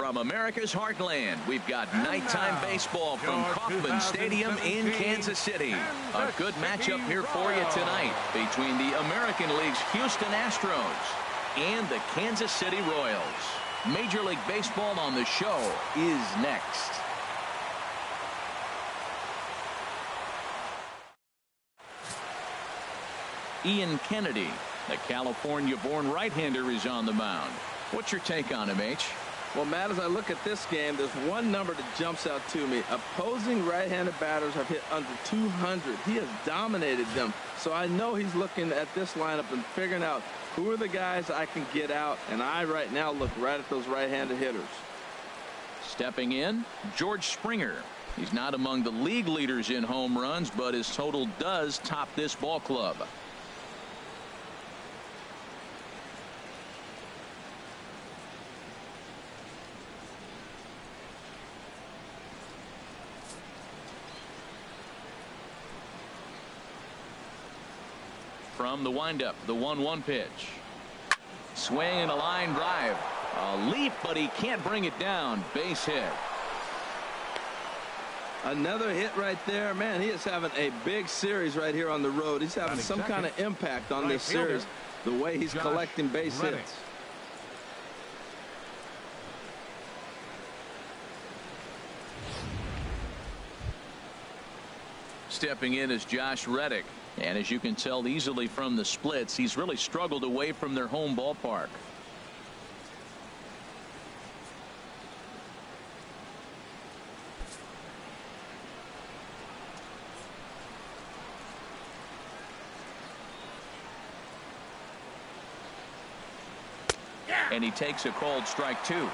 From America's heartland, we've got nighttime baseball from Kauffman Stadium in Kansas City. A good matchup here for you tonight between the American League's Houston Astros and the Kansas City Royals. Major League Baseball on the show is next. Ian Kennedy, the California-born right-hander, is on the mound. What's your take on him, H? Well, Matt, as I look at this game, there's one number that jumps out to me. Opposing right-handed batters have hit under 200. He has dominated them. So I know he's looking at this lineup and figuring out who are the guys I can get out. And I right now look right at those right-handed hitters. Stepping in, George Springer. He's not among the league leaders in home runs, but his total does top this ball club. From the windup, the 1-1 pitch. Swing and a line drive. A leap, but he can't bring it down. Base hit. Another hit right there. Man, he is having a big series right here on the road. He's having some kind of impact on this series, the way he's collecting base hits. Stepping in is Josh Reddick. And as you can tell easily from the splits, he's really struggled away from their home ballpark. And he takes a called strike two.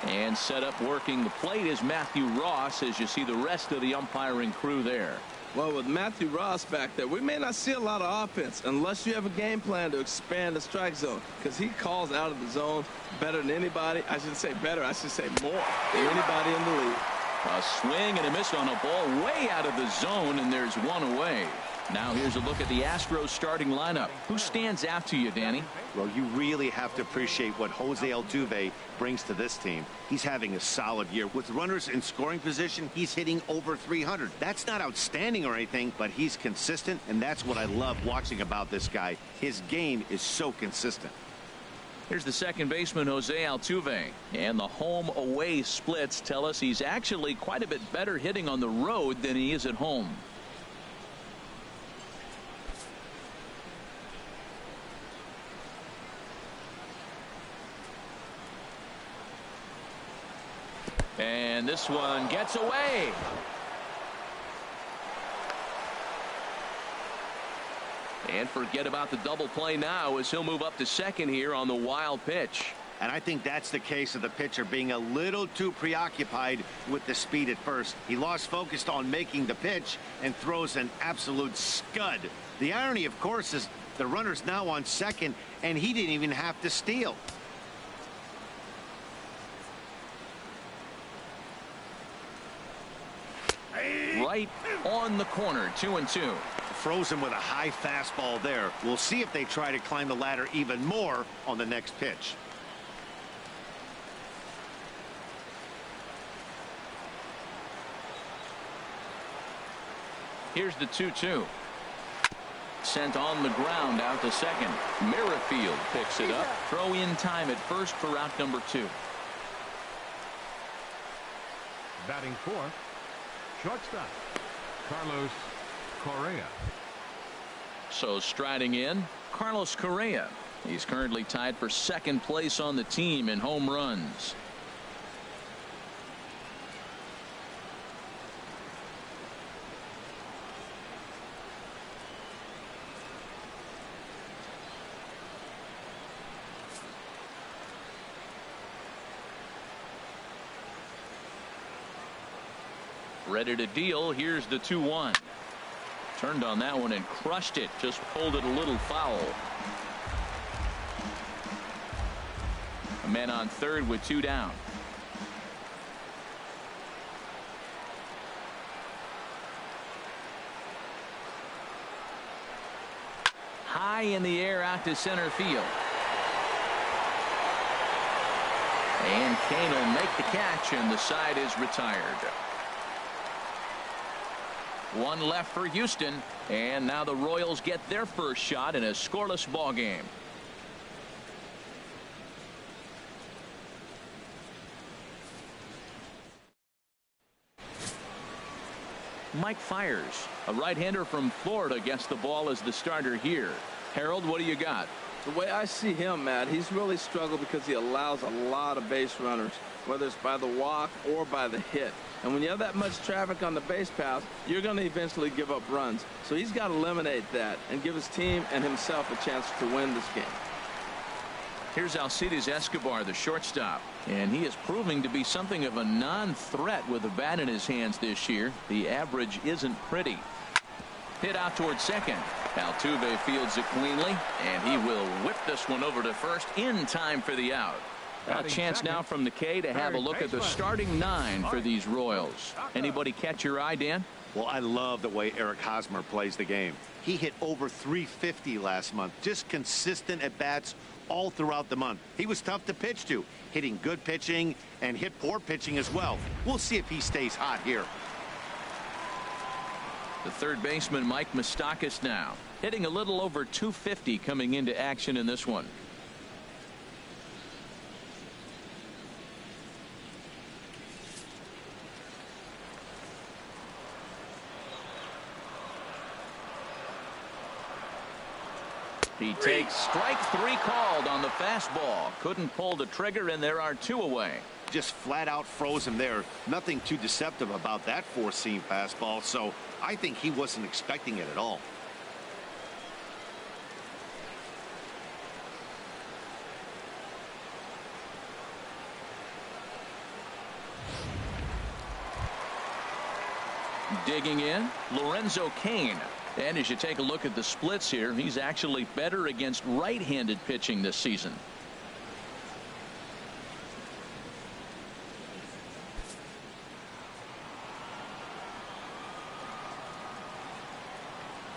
And set up working the plate is Matthew Ross, as you see the rest of the umpiring crew there. Well, with Matthew Ross back there, we may not see a lot of offense unless you have a game plan to expand the strike zone, because he calls out of the zone better than anybody. I should say better. I should say more than anybody in the league. A swing and a miss on a ball way out of the zone, and there's one away. Now here's a look at the Astros starting lineup. Who stands out to you, Danny? Well, you really have to appreciate what Jose Altuve brings to this team. He's having a solid year. With runners in scoring position, he's hitting over 300. That's not outstanding or anything, but he's consistent, and that's what I love watching about this guy. His game is so consistent. Here's the second baseman, Jose Altuve. And the home-away splits tell us he's actually quite a bit better hitting on the road than he is at home. And this one gets away. And forget about the double play now, as he'll move up to second here on the wild pitch. And I think that's the case of the pitcher being a little too preoccupied with the speed at first. He lost focus on making the pitch and throws an absolute scud. The irony, of course, is the runner's now on second, and he didn't even have to steal. Right on the corner, 2-2. Frozen with a high fastball there. We'll see if they try to climb the ladder even more on the next pitch. Here's the 2-2. Sent on the ground out to second. Merrifield picks it up. Throw in time at first for out number 2. Batting fourth, shortstop, Carlos Correa. So striding in, Carlos Correa. He's currently tied for second place on the team in home runs. Ready to deal. Here's the 2-1. Turned on that one and crushed it. Just pulled it a little foul. A man on third with 2 down. High in the air out to center field. And Kane will make the catch, and the side is retired. One left for Houston, and now the Royals get their first shot in a scoreless ball game. Mike Fiers, a right-hander from Florida, gets the ball as the starter here. Harold, what do you got? The way I see him, Matt, he's really struggled because he allows a lot of base runners, whether it's by the walk or by the hit. And when you have that much traffic on the base paths, you're going to eventually give up runs. So he's got to eliminate that and give his team and himself a chance to win this game. Here's Alcides Escobar, the shortstop, and he is proving to be something of a non-threat with the bat in his hands this year. The average isn't pretty. Hit out towards second. Altuve fields it cleanly, and he will whip this one over to first in time for the out. A chance now from the K to have a look at the starting 9 for these Royals. Anybody catch your eye, Dan? Well, I love the way Eric Hosmer plays the game. He hit over 350 last month. Just consistent at bats all throughout the month. He was tough to pitch to, hitting good pitching and hit poor pitching as well. We'll see if he stays hot here. The third baseman, Mike Moustakas, now hitting a little over 250 coming into action in this one. He takes strike 3 called on the fastball. Couldn't pull the trigger, and there are 2 away. Just flat out froze him there. Nothing too deceptive about that 4-seam fastball, so I think he wasn't expecting it at all. Digging in, Lorenzo Cain. And as you take a look at the splits here, he's actually better against right-handed pitching this season.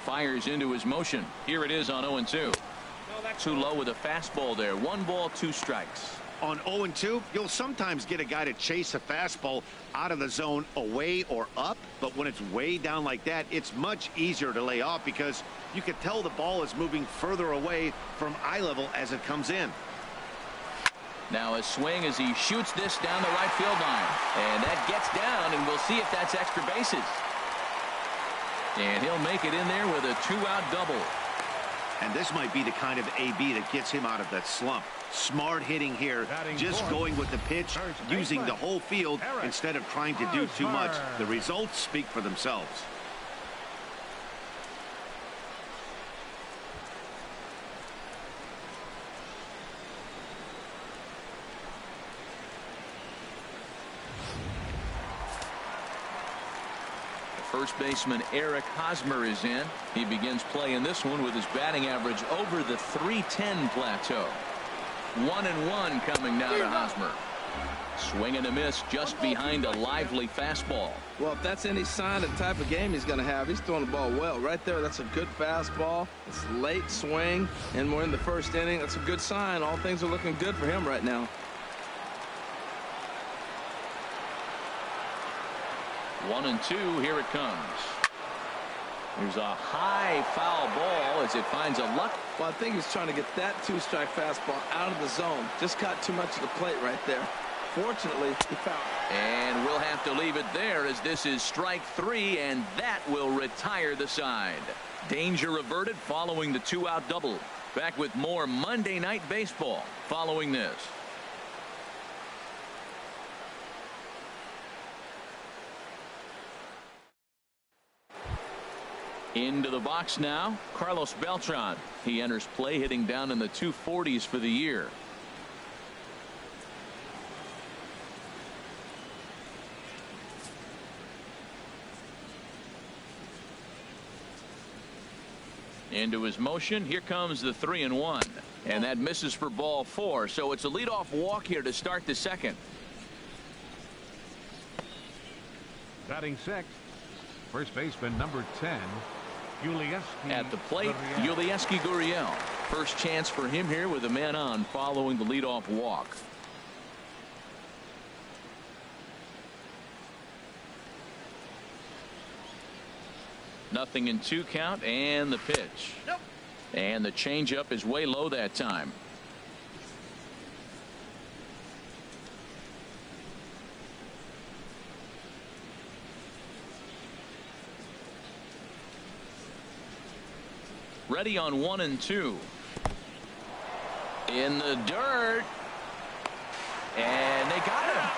Fires into his motion. Here it is on 0-2. Too low with a fastball there. 1 ball, 2 strikes. On 0-2, you'll sometimes get a guy to chase a fastball out of the zone away or up, but when it's way down like that, it's much easier to lay off because you can tell the ball is moving further away from eye level as it comes in. Now a swing as he shoots this down the right field line, and that gets down, and we'll see if that's extra bases. And he'll make it in there with a 2-out double. And this might be the kind of AB that gets him out of that slump. Smart hitting here, just going with the pitch, using the whole field instead of trying to do too much. The results speak for themselves. First baseman Eric Hosmer is in. He begins play in this one with his batting average over the .310 plateau. 1-1 coming now to Hosmer. Swing and a miss just behind a lively fastball. Well, if that's any sign of the type of game he's going to have, he's throwing the ball well. Right there, that's a good fastball. It's late swing, and we're in the first inning. That's a good sign. All things are looking good for him right now. 1-2, here it comes. There's a high foul ball as it finds a luck. Well, I think he's trying to get that 2-strike fastball out of the zone. Just caught too much of the plate right there. Fortunately, he fouled. And we'll have to leave it there as this is strike 3, and that will retire the side. Danger averted following the 2-out double. Back with more Monday Night Baseball following this. Into the box now, Carlos Beltran. He enters play hitting down in the 240s for the year. Into his motion. Here comes the 3-1. And that misses for ball 4. So it's a leadoff walk here to start the second. Batting sixth, first baseman number 10. At the plate, Yulieski Gurriel. First chance for him here with a man on following the leadoff walk. 0-2 count and the pitch. And the changeup is way low that time. Ready on 1-2. In the dirt. And they got him.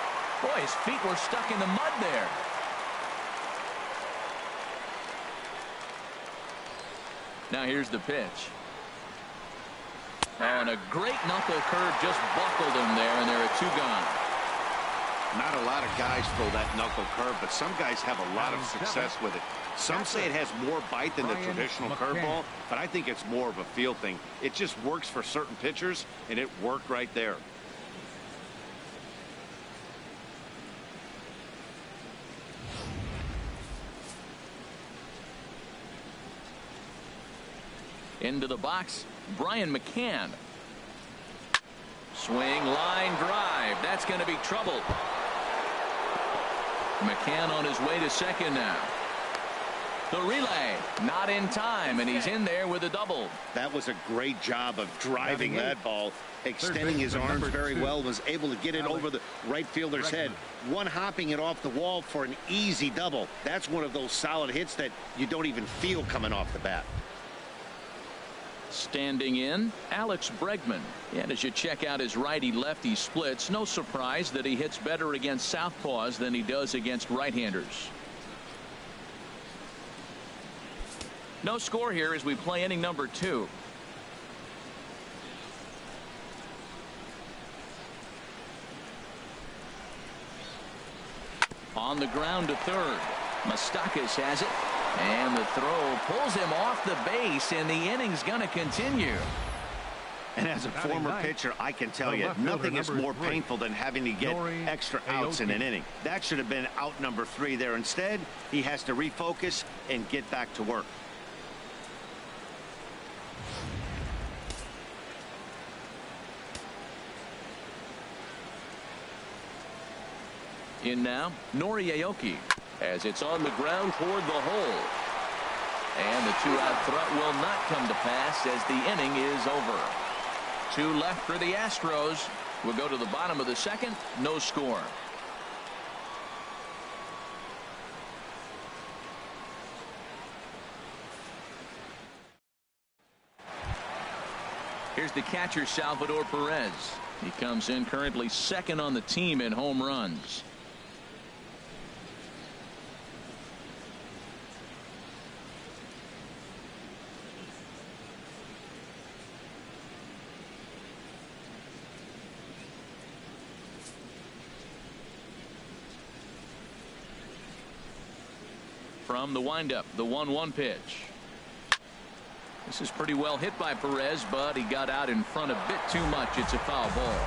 Boy, his feet were stuck in the mud there. Now here's the pitch. And a great knuckle curve just buckled him there, and there are 2 gone. Not a lot of guys throw that knuckle curve, but some guys have a lot of success with it. Some say it has more bite than the traditional curveball, but I think it's more of a feel thing. It just works for certain pitchers, and it worked right there. Into the box, Brian McCann. Swing, line drive. That's going to be trouble. McCann on his way to second now. The relay, not in time, and he's in there with a double. That was a great job of driving that ball, extending his arms very well, was able to get it over the right fielder's head, one hopping it off the wall for an easy double. That's one of those solid hits that you don't even feel coming off the bat. Standing in, Alex Bregman. And as you check out his righty-lefty splits, no surprise that he hits better against southpaws than he does against right-handers. No score here as we play inning number 2. On the ground to third. Moustakas has it. And the throw pulls him off the base, and the inning's going to continue. And as a former pitcher, I can tell you, nothing is more painful than having to get extra outs in an inning. That should have been out number 3 there. Instead, he has to refocus and get back to work. In now, Nori Aoki, as it's on the ground toward the hole. And the 2-out threat will not come to pass as the inning is over. 2 left for the Astros. We'll go to the bottom of the second. No score. Here's the catcher, Salvador Perez. He comes in currently second on the team in home runs. From the windup, the 1-1 pitch. This is pretty well hit by Perez, but he got out in front a bit too much. It's a foul ball.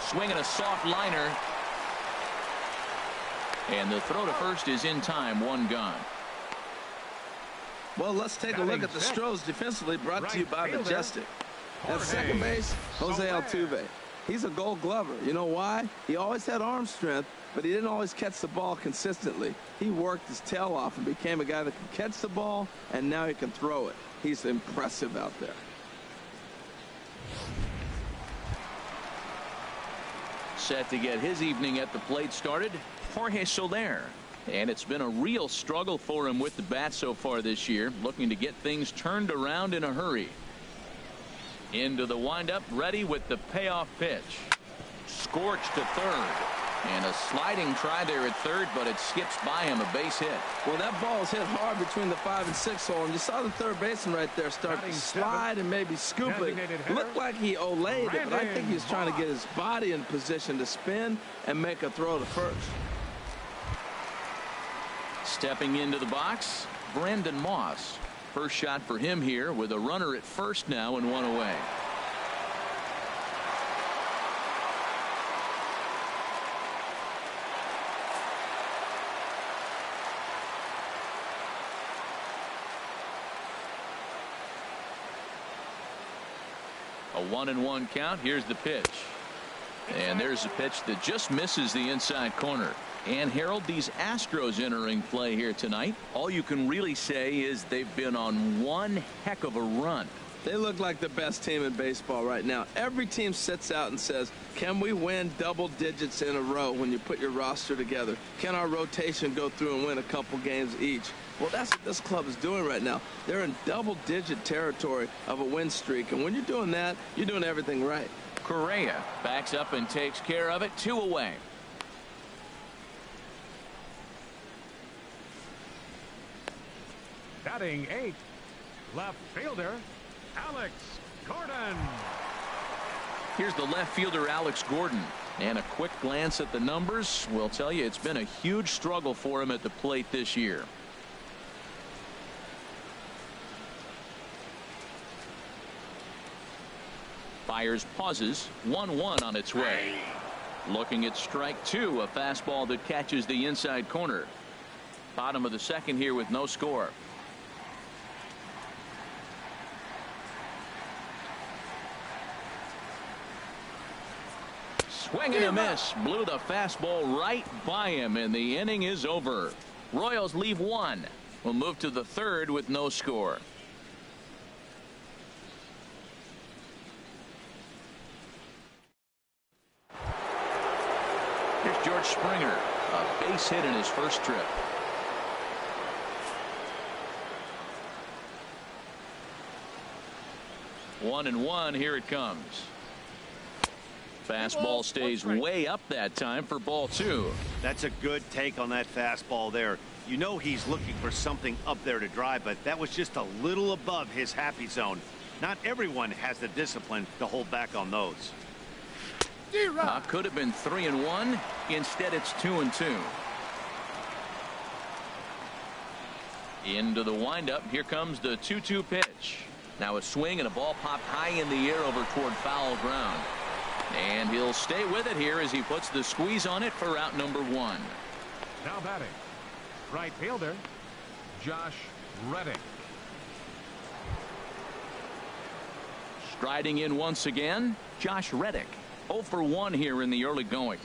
Swinging a soft liner. And the throw to first is in time. 1 gone. Well, let's take a look at the Astros defensively, brought to you by Majestic. At second base, Jose Altuve. He's a Gold Glover. You know why? He always had arm strength, but he didn't always catch the ball consistently. He worked his tail off and became a guy that can catch the ball, and now he can throw it. He's impressive out there. Set to get his evening at the plate started, Jorge Soler. And it's been a real struggle for him with the bat so far this year, looking to get things turned around in a hurry. Into the windup, ready with the payoff pitch. Scorched to third. And a sliding try there at third, but it skips by him, a base hit. Well, that ball is hit hard between the 5 and 6 hole, and you saw the third baseman right there start to slide and maybe scoop it. Looked like he olayed it, but I think he's trying to get his body in position to spin and make a throw to first. Stepping into the box, Brandon Moss. First shot for him here with a runner at first now and 1 away. A 1-1 count. Here's the pitch. And there's a pitch that just misses the inside corner. And Harold, these Astros entering play here tonight, all you can really say is they've been on one heck of a run. They look like the best team in baseball right now. Every team sits out and says, can we win double digits in a row when you put your roster together? Can our rotation go through and win a couple games each? Well, that's what this club is doing right now. They're in double-digit territory of a win streak. And when you're doing that, you're doing everything right. Correa backs up and takes care of it. 2 away. Batting 8, left fielder, Alex Gordon. Here's the left fielder, Alex Gordon. And a quick glance at the numbers will tell you it's been a huge struggle for him at the plate this year. Fires, pauses, 1-1 on its way. Looking at strike 2, a fastball that catches the inside corner. Bottom of the second here with no score. Swing and a miss. Blew the fastball right by him, and the inning is over. Royals leave 1. We'll move to the third with no score. Here's George Springer, a base hit in his first trip. 1-1. Here it comes. Fastball stays way up that time for ball 2. That's a good take on that fastball there. You know he's looking for something up there to drive, but that was just a little above his happy zone. Not everyone has the discipline to hold back on those. Could have been 3-1. Instead, it's 2-2. Into the windup. Here comes the 2-2 pitch. Now a swing and a ball popped high in the air over toward foul ground. And he'll stay with it here as he puts the squeeze on it for out number 1. Now batting, right fielder, Josh Reddick. Striding in once again, Josh Reddick. 0 for 1 here in the early going.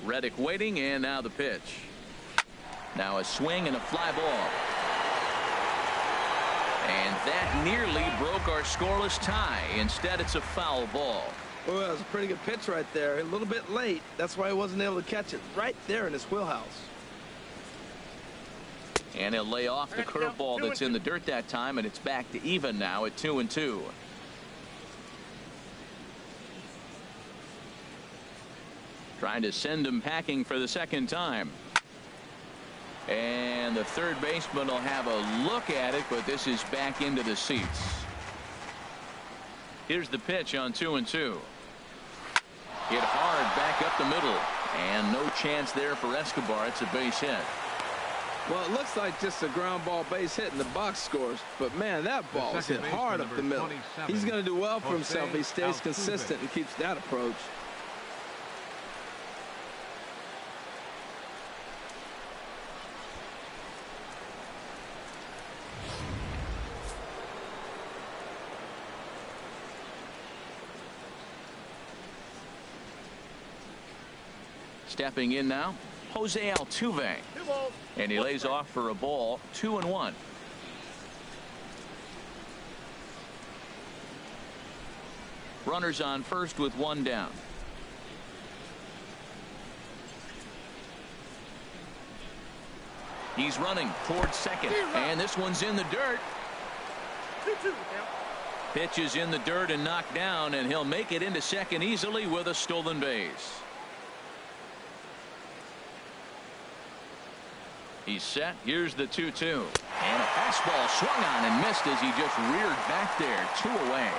Reddick waiting, and now the pitch. Now a swing and a fly ball. And that nearly broke our scoreless tie. Instead, it's a foul ball. Well, that was a pretty good pitch right there. A little bit late. That's why he wasn't able to catch it right there in his wheelhouse. And he'll lay off the curveball that's in the dirt that time, and it's back to even now at 2-2. Trying to send him packing for the second time. And the third baseman will have a look at it, but this is back into the seats. Here's the pitch on 2-2. Hit hard back up the middle, and no chance there for Escobar. It's a base hit. Well, it looks like just a ground ball base hit in the box scores, but man, that ball is hit hard up the middle. He's going to do well for himself if he stays consistent and keeps that approach. Stepping in now, Jose Altuve. And he lays off for a ball. 2-1. Runners on first with 1 down. He's running towards second, and this one's in the dirt. Pitch is in the dirt and knocked down, and he'll make it into second easily with a stolen base. He's set. Here's the 2-2. And a fastball swung on and missed as he just reared back there. 2 away.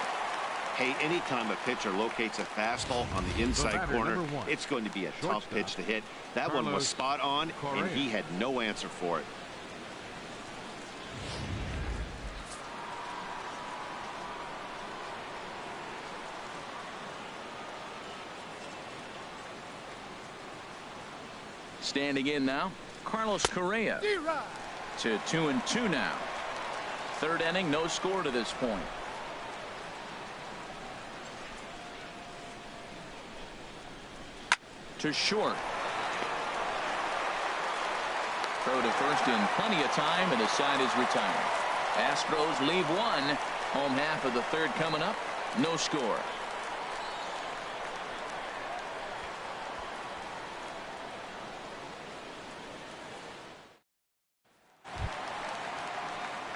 Hey, anytime a pitcher locates a fastball on the inside corner, it's going to be a tough pitch to hit. That one was spot on, and he had no answer for it. Standing in now, Carlos Correa to 2-2 now. third inning, no score to this point. To short. Throw to first in plenty of time, and the side is retired. Astros leave one. Home half of the third coming up. No score.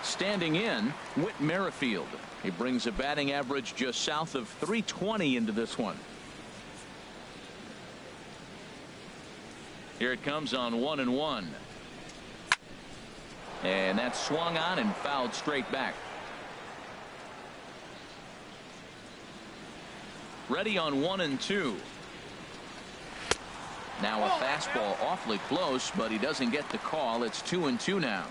Standing in, Whit Merrifield. He brings a batting average just south of 320 into this one. Here it comes on 1-1. And that's swung on and fouled straight back. Ready on 1-2. Now a fastball awfully close, but he doesn't get the call. It's 2-2 now.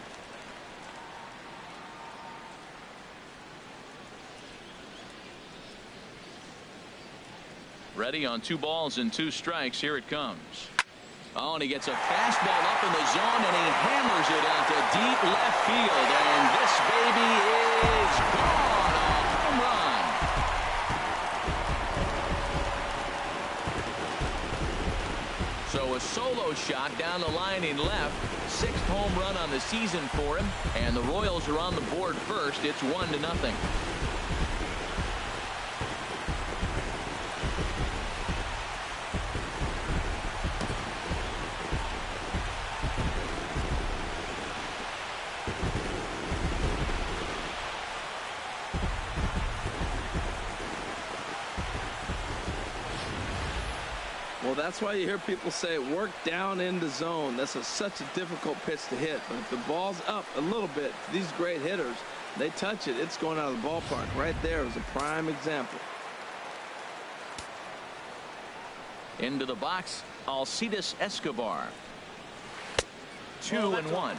Ready on 2 balls and 2 strikes. Here it comes. Oh, and he gets a fastball up in the zone, and he hammers it out to deep left field. And this baby is gone. A home run. So a solo shot down the line in left. 6th home run on the season for him. And the Royals are on the board first. It's 1-0. Well, that's why you hear people say work down in the zone. That's such a difficult pitch to hit. But if the ball's up a little bit, these great hitters, they touch it, it's going out of the ballpark. Right there is a prime example. Into the box, Alcides Escobar. 2-1.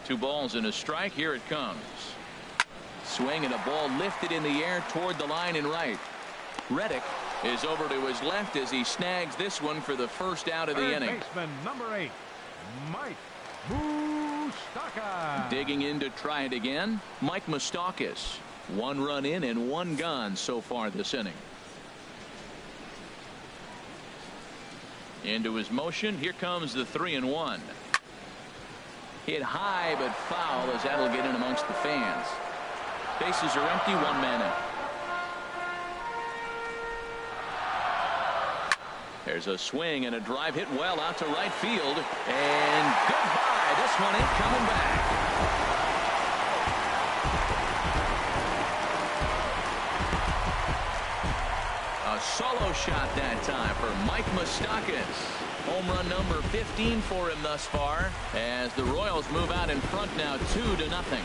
Two balls and a strike. Here it comes. Swing and a ball lifted in the air toward the line and right. Reddick is over to his left as he snags this one for the first out of the inning. Baseman number 8, Mike Moustakas. Digging in to try it again, Mike Moustakas. 1 run in and 1 gone so far this inning. Into his motion. Here comes the 3-1. Hit high but foul as that'll get in amongst the fans. Bases are empty, 1 man out. There's a swing and a drive hit well out to right field. And goodbye. This one ain't coming back. A solo shot that time for Mike Moustakas. Home run number 15 for him thus far as the Royals move out in front now 2-0.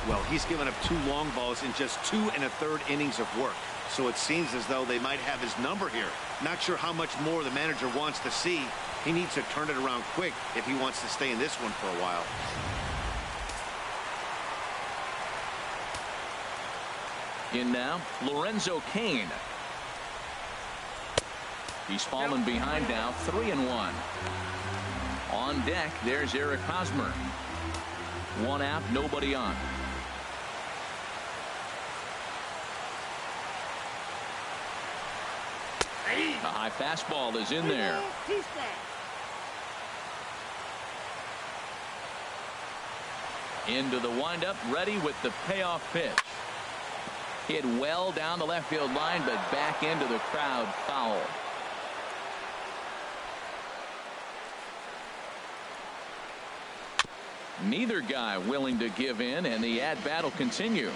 Well, he's given up 2 long balls in just 2 1/3 innings of work. So it seems as though they might have his number here. Not sure how much more the manager wants to see. He needs to turn it around quick if he wants to stay in this one for a while. In now, Lorenzo Cain. He's fallen behind now, 3-1. On deck, there's Eric Hosmer. 1 out, nobody on. A high fastball is in there. Into the windup, ready with the payoff pitch. Hit well down the left field line, but back into the crowd, foul. Neither guy willing to give in, and the at-bat will continue.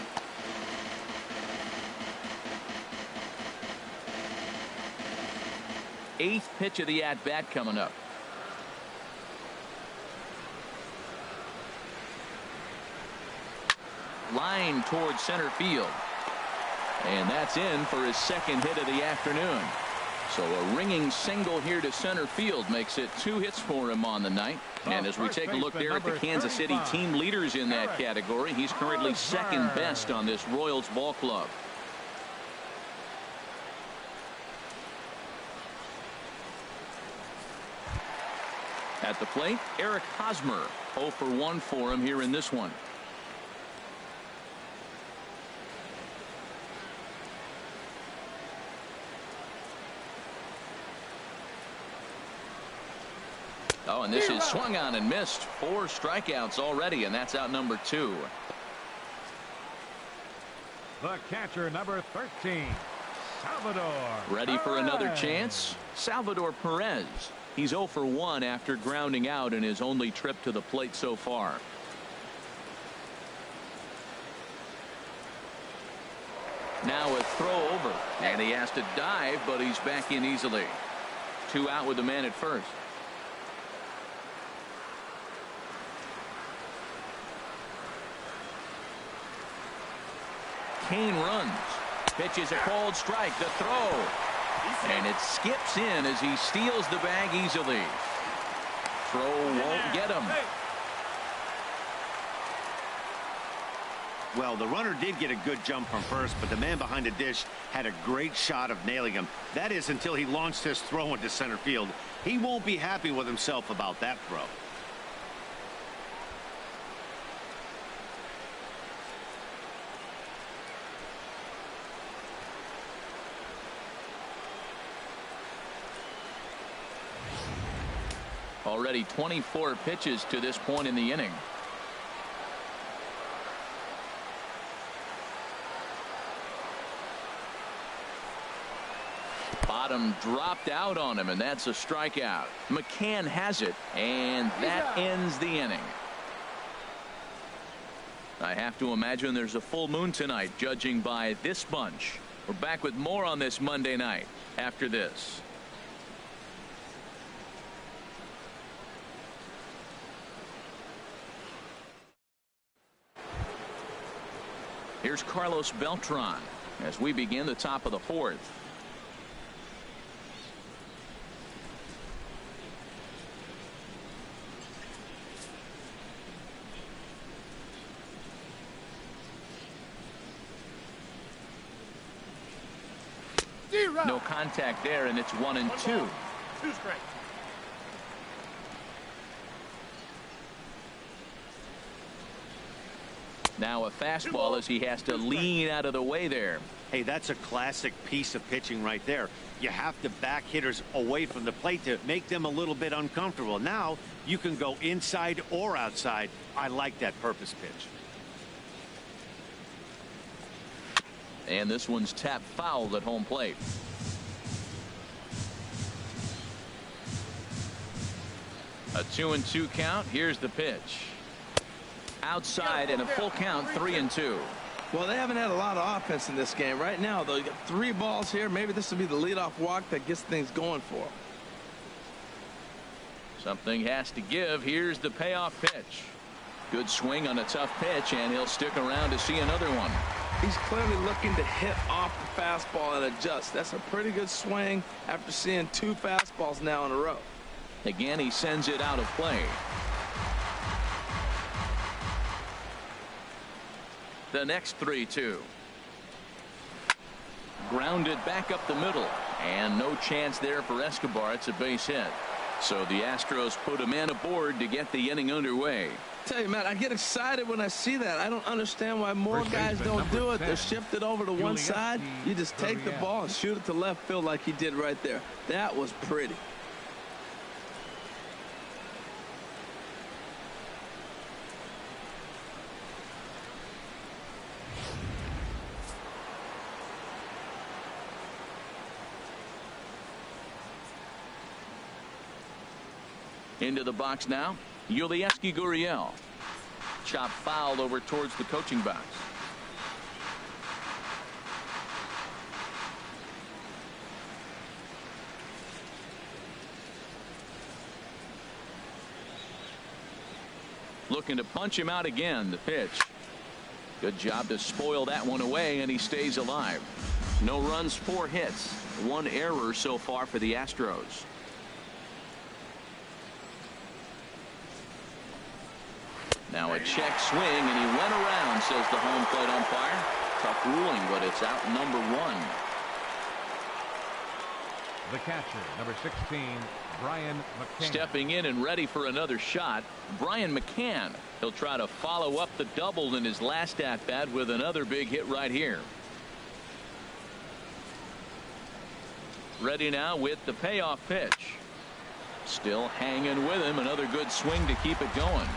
Eighth pitch of the at-bat coming up. Line towards center field. And that's in for his 2nd hit of the afternoon. So a ringing single here to center field makes it 2 hits for him on the night. And as we take a look there at the Kansas City team leaders in that category, he's currently 2nd best on this Royals ball club. At the plate, Eric Hosmer. 0 for 1 for him here in this one. Oh, and this is swung on and missed. 4 strikeouts already, and that's out number 2. The catcher, number 13, Salvador. Ready for another chance? Salvador Perez. He's 0 for 1 after grounding out in his only trip to the plate so far. Now a throw over, and he has to dive, but he's back in easily. 2 out with the man at first. Kane runs. Pitches a cold strike. The throw. And it skips in as he steals the bag easily. Throw won't get him. Well, the runner did get a good jump from first, but the man behind the dish had a great shot of nailing him. That is until he launched his throw into center field. He won't be happy with himself about that throw. Already 24 pitches to this point in the inning. Bottom dropped out on him, and that's a strikeout. McCann has it, and that ends the inning. I have to imagine there's a full moon tonight, judging by this bunch. We're back with more on this Monday night after this. Here's Carlos Beltran as we begin the top of the 4th. No contact there, and it's 1-2. 2 strikes. Now a fastball as he has to lean out of the way there. Hey, that's a classic piece of pitching right there. You have to back hitters away from the plate to make them a little bit uncomfortable. Now you can go inside or outside. I like that purpose pitch. And this one's tapped foul at home plate. A 2-2 count. Here's the pitch. Outside and a full count, 3-2. Well, they haven't had a lot of offense in this game. Right now, though, you got 3 balls here. Maybe this will be the leadoff walk that gets things going for them. Something has to give. Here's the payoff pitch. Good swing on a tough pitch, and he'll stick around to see another one. He's clearly looking to hit off the fastball and adjust. That's a pretty good swing after seeing 2 fastballs now in a row. Again, he sends it out of play. The next 3-2. Grounded back up the middle, and no chance there for Escobar. It's a base hit. So the Astros put a man aboard to get the inning underway. Tell you, Matt, I get excited when I see that. I don't understand why more guys don't do it. They're shifted over to one side. You just take the ball and shoot it to left field like he did right there. That was pretty. Into the box now, Yulieski Gurriel. Chop foul over towards the coaching box. Looking to punch him out again. The pitch. Good job to spoil that one away, and he stays alive. No runs, 4 hits, 1 error so far for the Astros. Now a check swing, and he went around, says the home plate umpire. Tough ruling, but it's out number 1. The catcher, number 16, Brian McCann. Stepping in and ready for another shot, Brian McCann. He'll try to follow up the double in his last at-bat with another big hit right here. Ready now with the payoff pitch. Still hanging with him. Another good swing to keep it going.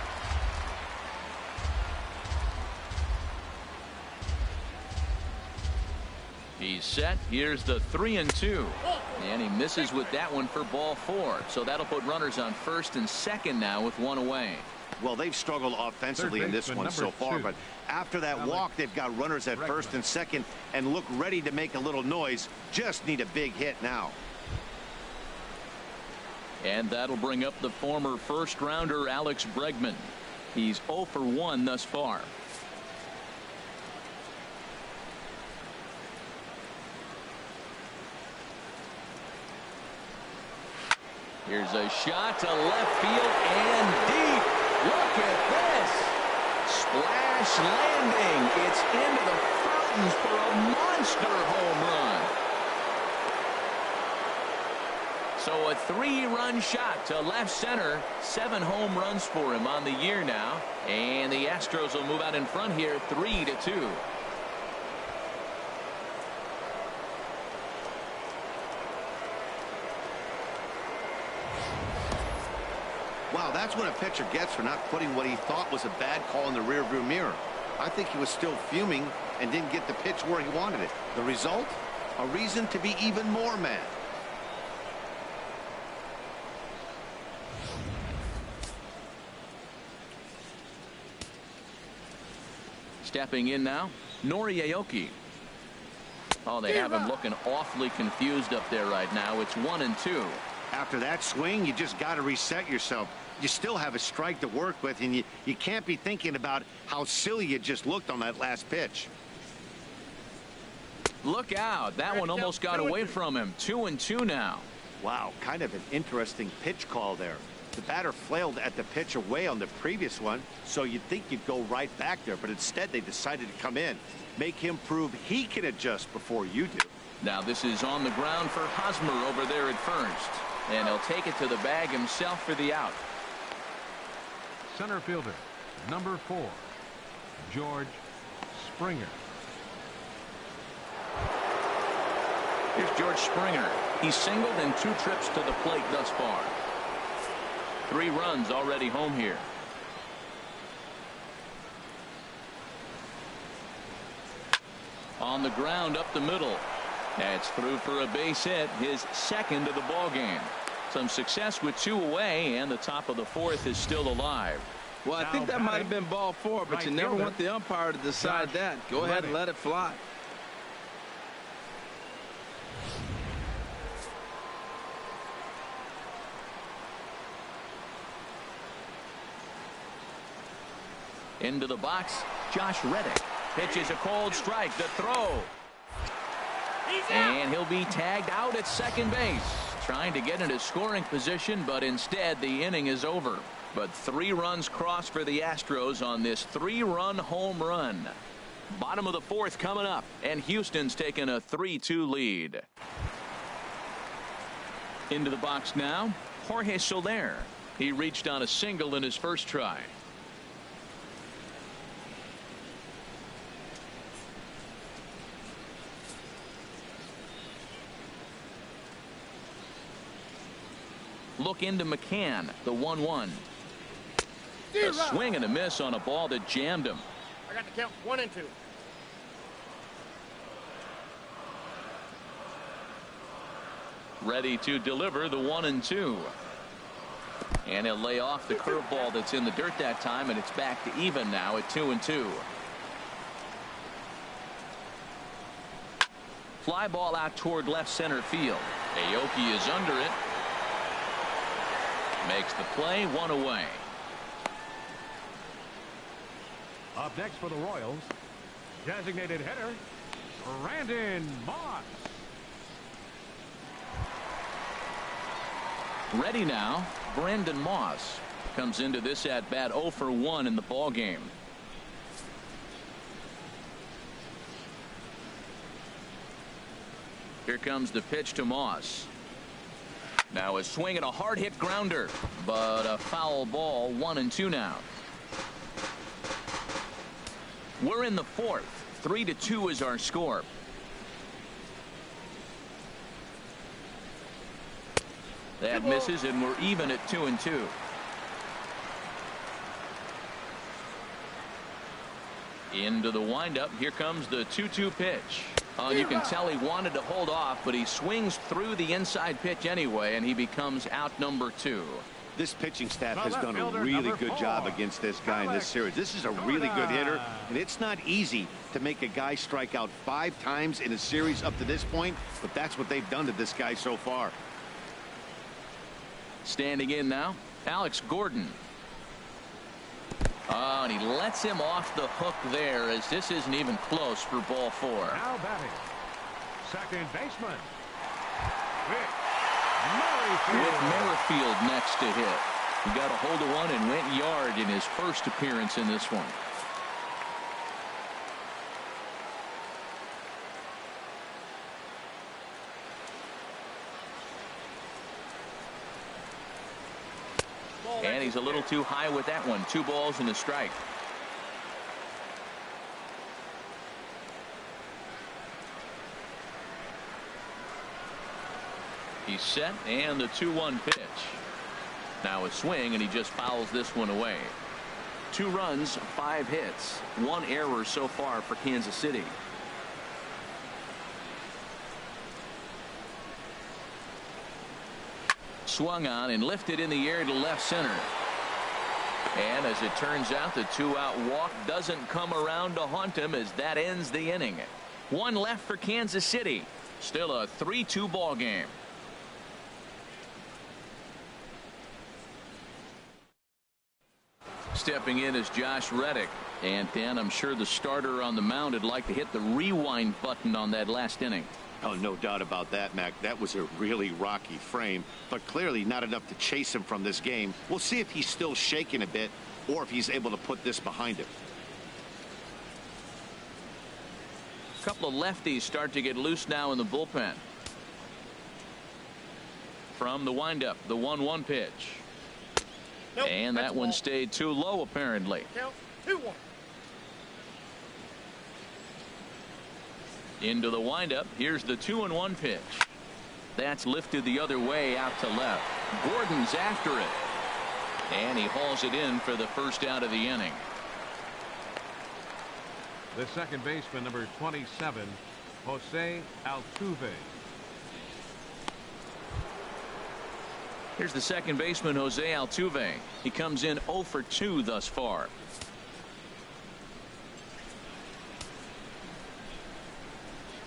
He's set. Here's the 3-2. And he misses with that one for ball 4. So that'll put runners on first and second now with one away. Well, they've struggled offensively in this one so far, but after that walk, they've got runners at first and second and look ready to make a little noise. Just need a big hit now. And that'll bring up the former first-rounder Alex Bregman. He's 0 for 1 thus far. Here's a shot to left field and deep. Look at this. Splash landing. It's into the fountains for a monster home run. So a 3-run shot to left center. 7 home runs for him on the year now. And the Astros will move out in front here 3-2. Wow, that's what a pitcher gets for not putting what he thought was a bad call in the rearview mirror. I think he was still fuming and didn't get the pitch where he wanted it. The result? A reason to be even more mad. Stepping in now, Nori Aoki. Oh, they have him looking awfully confused up there right now. It's 1-2. After that swing, you just got to reset yourself. You still have a strike to work with, and you can't be thinking about how silly you just looked on that last pitch. Look out. That one almost got away from him. 2-2 now. Wow, kind of an interesting pitch call there. The batter flailed at the pitch away on the previous one, so you'd think you'd go right back there, but instead they decided to come in. Make him prove he can adjust before you do. Now this is on the ground for Hosmer over there at first. And he'll take it to the bag himself for the out. Center fielder, number 4, George Springer. Here's George Springer. He's singled in 2 trips to the plate thus far. 3 runs already home here. On the ground up the middle. That's through for a base hit, his second of the ball game. Some success with 2 away, and the top of the 4th is still alive. Well, I think that might have been ball 4, but you never want the umpire to decide that. Go ahead and let it fly. Into the box, Josh Reddick. Pitches a cold strike. The throw. And he'll be tagged out at second base. Trying to get into scoring position, but instead the inning is over. But 3 runs crossed for the Astros on this 3-run home run. Bottom of the 4th coming up, and Houston's taking a 3-2 lead. Into the box now, Jorge Soler. He reached on a single in his first try. Look into McCann, the 1-1. A swing and a miss on a ball that jammed him. I got the count 1 and 2. Ready to deliver the 1-2. And he'll lay off the curveball that's in the dirt that time, and it's back to even now at 2-2. Fly ball out toward left center field. Aoki is under it. Makes the play, 1 away. Up next for the Royals, designated hitter, Brandon Moss. Ready now, Brandon Moss comes into this at bat 0 for 1 in the ball game. Here comes the pitch to Moss. Now a swing and a hard hit grounder, but a foul ball. 1-2 now. We're in the fourth. 3-2 is our score. That misses, and we're even at 2-2. Into the windup. Here comes the 2-2 pitch. You can tell he wanted to hold off, but he swings through the inside pitch anyway, and he becomes out number 2. This pitching staff has done a really good job against this guy in this series. This is a really good hitter, and it's not easy to make a guy strike out 5 times in a series up to this point, but that's what they've done to this guy so far. Standing in now, Alex Gordon. And he lets him off the hook there, as this isn't even close for ball 4. Now batting, second baseman, With Merrifield next to hit. He got a hold of one and went yard in his first appearance in this one. And he's a little too high with that one. 2 balls and a strike. He's set, and the 2-1 pitch. Now a swing, and he just fouls this one away. 2 runs, 5 hits, 1 error so far for Kansas City. Swung on and lifted in the air to left center. And as it turns out, the 2-out walk doesn't come around to haunt him, as that ends the inning. 1 left for Kansas City. Still a 3-2 ball game. Stepping in is Josh Reddick. And Dan, I'm sure the starter on the mound would like to hit the rewind button on that last inning. Oh, no doubt about that, Mac. That was a really rocky frame, but clearly not enough to chase him from this game. We'll see if he's still shaking a bit or if he's able to put this behind him. A couple of lefties start to get loose now in the bullpen. From the windup, the 1-1 pitch. Nope, and that one stayed too low, apparently. Count 2-1. Into the windup. Here's the 2-1 pitch. That's lifted the other way out to left. Gordon's after it. And he hauls it in for the first out of the inning. The second baseman, number 27, Jose Altuve. Here's the second baseman, Jose Altuve. He comes in 0 for 2 thus far.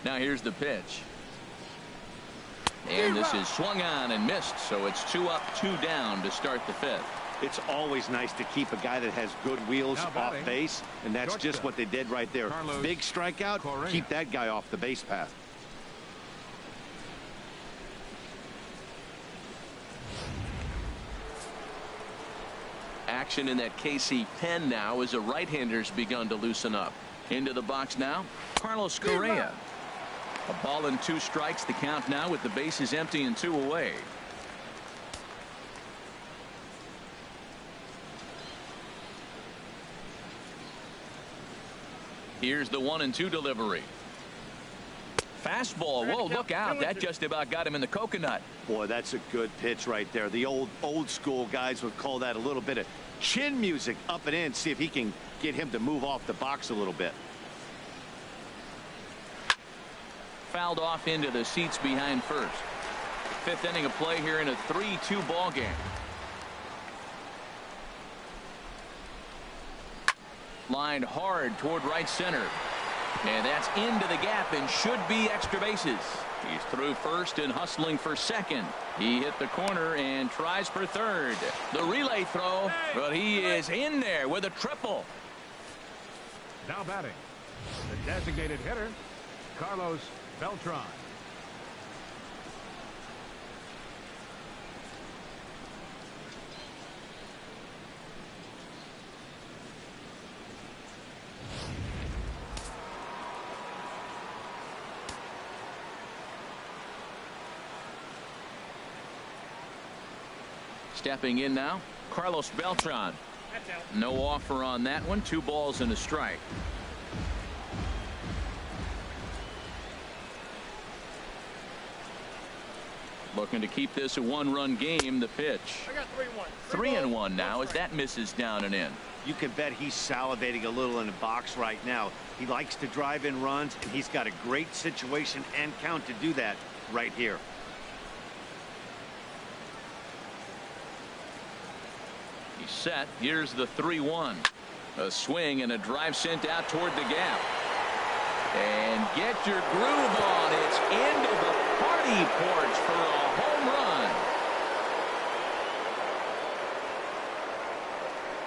Now here's the pitch. And this is swung on and missed, so it's 2 up, 2 down to start the 5th. It's always nice to keep a guy that has good wheels off base, and that's just what they did right there. Big strikeout, keep that guy off the base path. Action in that KC pen now as a right-hander's begun to loosen up. Into the box now, Carlos Correa. A ball and 2 strikes, the count now with the bases empty and 2 away. Here's the 1-2 delivery. Fastball. Whoa, look out. That just about got him in the coconut. Boy, that's a good pitch right there. The old school guys would call that a little bit of chin music up and in. See if he can get him to move off the box a little bit. Fouled off into the seats behind first. 5th inning of play here in a 3-2 ball game. Lined hard toward right center. And that's into the gap and should be extra bases. He's through first and hustling for second. He hit the corner and tries for third. The relay throw, but he is in there with a triple. Now batting, the designated hitter, Carlos Beltran. Stepping in now, Carlos Beltran. No offer on that one. 2 balls and a strike. Looking to keep this a 1-run game. The pitch. 3-1 now as that misses down and in. You can bet he's salivating a little in the box right now. He likes to drive in runs, and he's got a great situation and count to do that right here. He's set. Here's the 3-1. A swing and a drive sent out toward the gap. And get your groove on. It's into the party porch for a home run.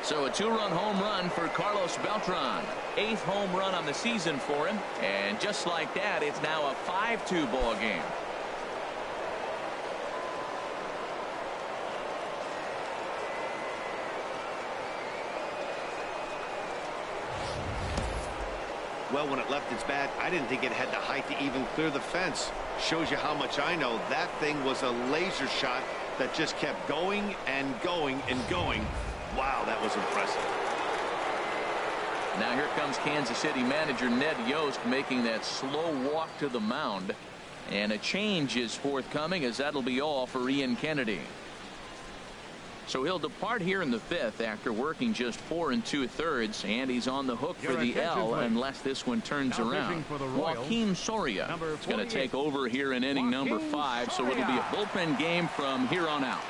So a 2-run home run for Carlos Beltran. 8th home run on the season for him. And just like that, it's now a 5-2 ball game. Well, when it left its bat, I didn't think it had the height to even clear the fence. Shows you how much I know. That thing was a laser shot that just kept going and going and going. Wow, that was impressive. Now here comes Kansas City manager Ned Yost making that slow walk to the mound. And a change is forthcoming, as that'll be all for Ian Kennedy. So he'll depart here in the 5th after working just 4 2/3, and he's on the hook for the L unless this one turns around. Joaquin Soria is going to take over here in inning number 5, so it'll be a bullpen game from here on out.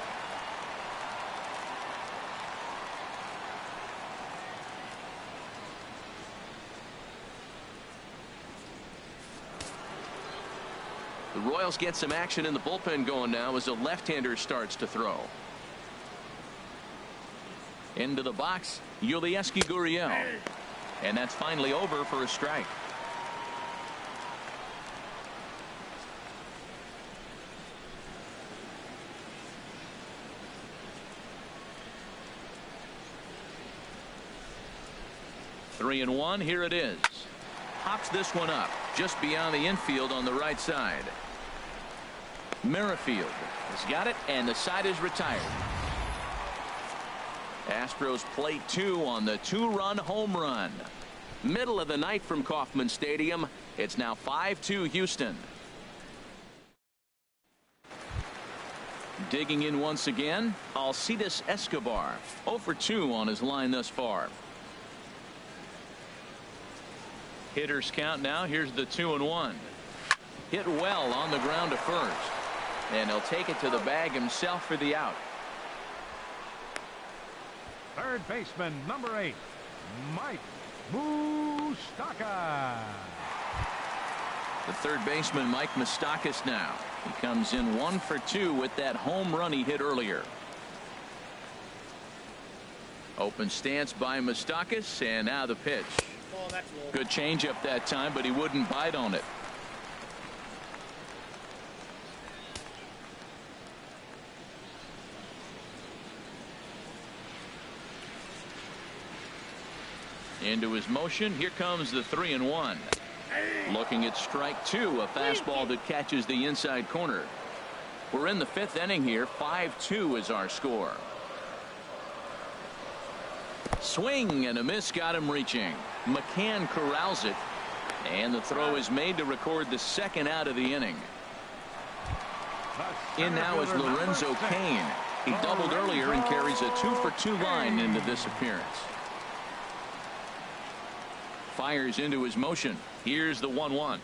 The Royals get some action in the bullpen going now as a left-hander starts to throw. Into the box, Yulieski Gurriel. And that's finally over for a strike. Three and one. Here it is. Pops this one up just beyond the infield on the right side. Merrifield has got it, and the side is retired. Astros play 2 on the 2-run home run. Middle of the night from Kauffman Stadium. It's now 5-2 Houston. Digging in once again, Alcides Escobar. 0 for 2 on his line thus far. Hitters count now. Here's the 2-1. Hit well on the ground to first. And he'll take it to the bag himself for the out. Third baseman, number 8, Mike Moustakas. The third baseman, Mike Moustakas, now. He comes in 1 for 2 with that home run he hit earlier. Open stance by Moustakas, and now the pitch. Good changeup that time, but he wouldn't bite on it. Into his motion. Here comes the 3-1. Looking at strike 2, a fastball that catches the inside corner. We're in the 5th inning here. 5-2 is our score. Swing and a miss got him reaching. McCann corrals it, and the throw is made to record the second out of the inning. In now is Lorenzo Cain. He doubled earlier and carries a 2 for 2 line into this appearance. Fires into his motion. Here's the 1-1.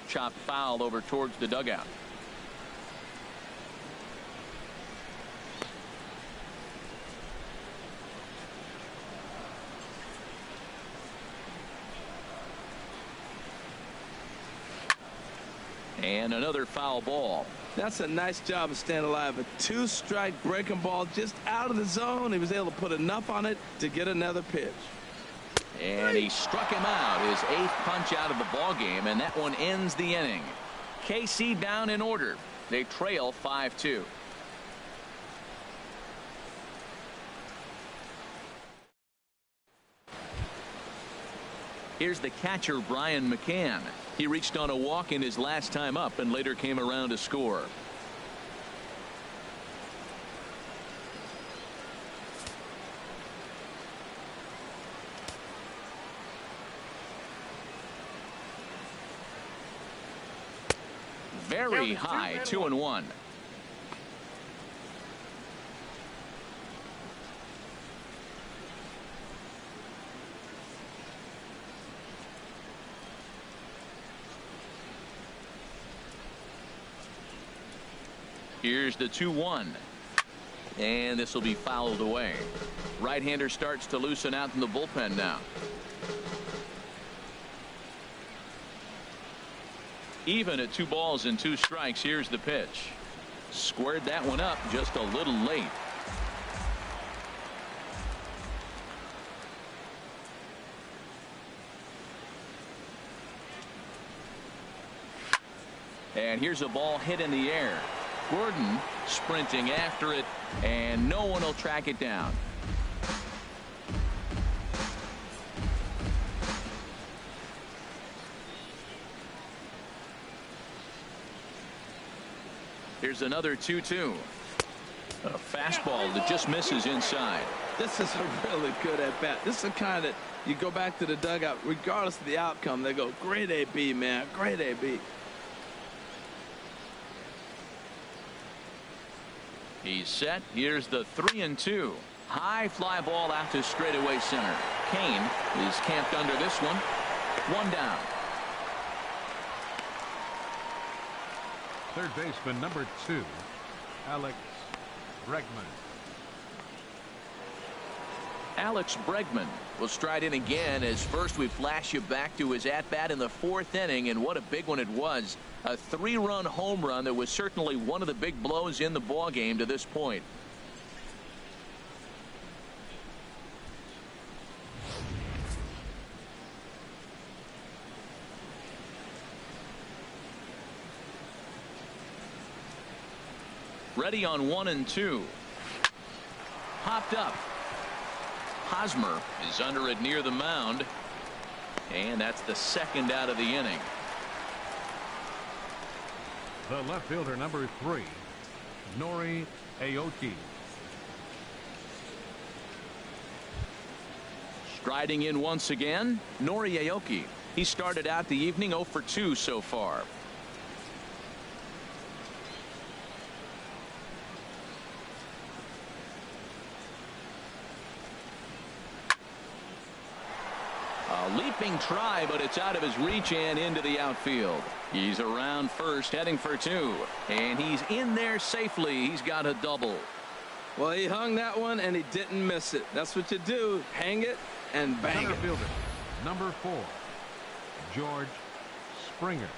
Chopped foul over towards the dugout. And another foul ball. That's a nice job of staying alive. A 2-strike breaking ball just out of the zone. He was able to put enough on it to get another pitch. And he struck him out, his 8th punch out of the ball game, and that one ends the inning. KC down in order. They trail 5-2. Here's the catcher, Brian McCann. He reached on a walk in his last time up and later came around to score. very high, 2-1. Here's the 2-1. And this will be fouled away. Right-hander starts to loosen out in the bullpen now. Even at 2 balls and 2 strikes. Here's the pitch. Squared that one up just a little late. And here's a ball hit in the air. Gordon sprinting after it, and no one will track it down. Here's another 2-2. A fastball that just misses inside. This is a really good at bat. This is the kind that you go back to the dugout, regardless of the outcome, they go, great AB, man, great AB. He's set. Here's the 3-2. High fly ball out to straightaway center. Kane is camped under this one. 1 down. Third baseman number 2, Alex Bregman. Alex Bregman will stride in again, as first we flash you back to his at-bat in the 4th inning, and what a big one it was. A 3-run home run that was certainly one of the big blows in the ball game to this point. Ready on 1 and 2. Popped up. Hosmer is under it near the mound, and that's the 2nd out of the inning. The left fielder number 3, Nori Aoki. Striding in once again, Nori Aoki. He started out the evening 0 for 2 so far. A leaping try, but it's out of his reach and into the outfield. He's around first, heading for 2, and he's in there safely. He's got a double. Well, he hung that one and he didn't miss it. That's what you do. Hang it and bang Center it. fielder number 4, George Springer.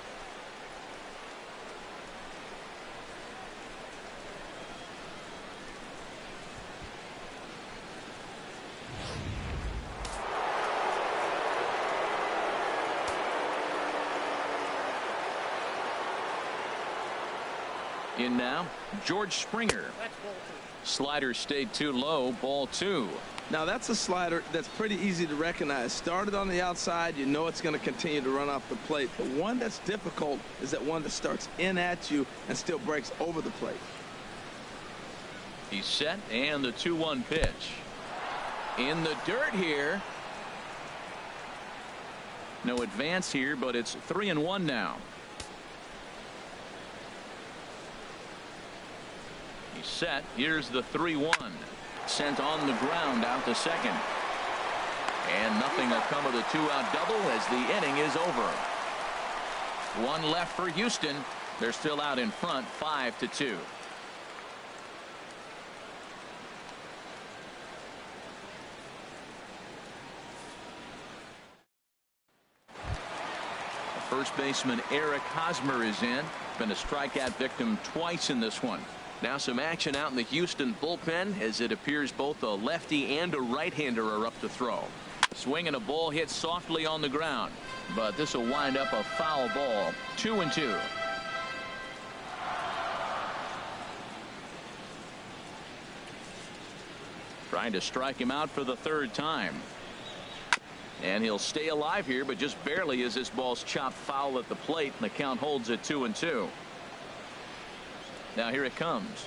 In now, George Springer. Slider stayed too low, ball 2. Now that's a slider that's pretty easy to recognize. Started on the outside, you know it's going to continue to run off the plate. The one that's difficult is that one that starts in at you and still breaks over the plate. He's set, and the 2-1 pitch. In the dirt here. No advance here, but it's 3-1 now. He's set. Here's the 3-1. Sent on the ground out to second. And nothing will come of the 2-out double as the inning is over. 1 left for Houston. They're still out in front, 5-2. First baseman Eric Hosmer is in. Been a strikeout victim twice in this one. Now some action out in the Houston bullpen, as it appears both a lefty and a right-hander are up to throw. Swing and a ball hit softly on the ground, but this will wind up a foul ball. 2-2. Trying to strike him out for the 3rd time. And he'll stay alive here, but just barely, as this ball's chopped foul at the plate, and the count holds at 2-2. Now here it comes.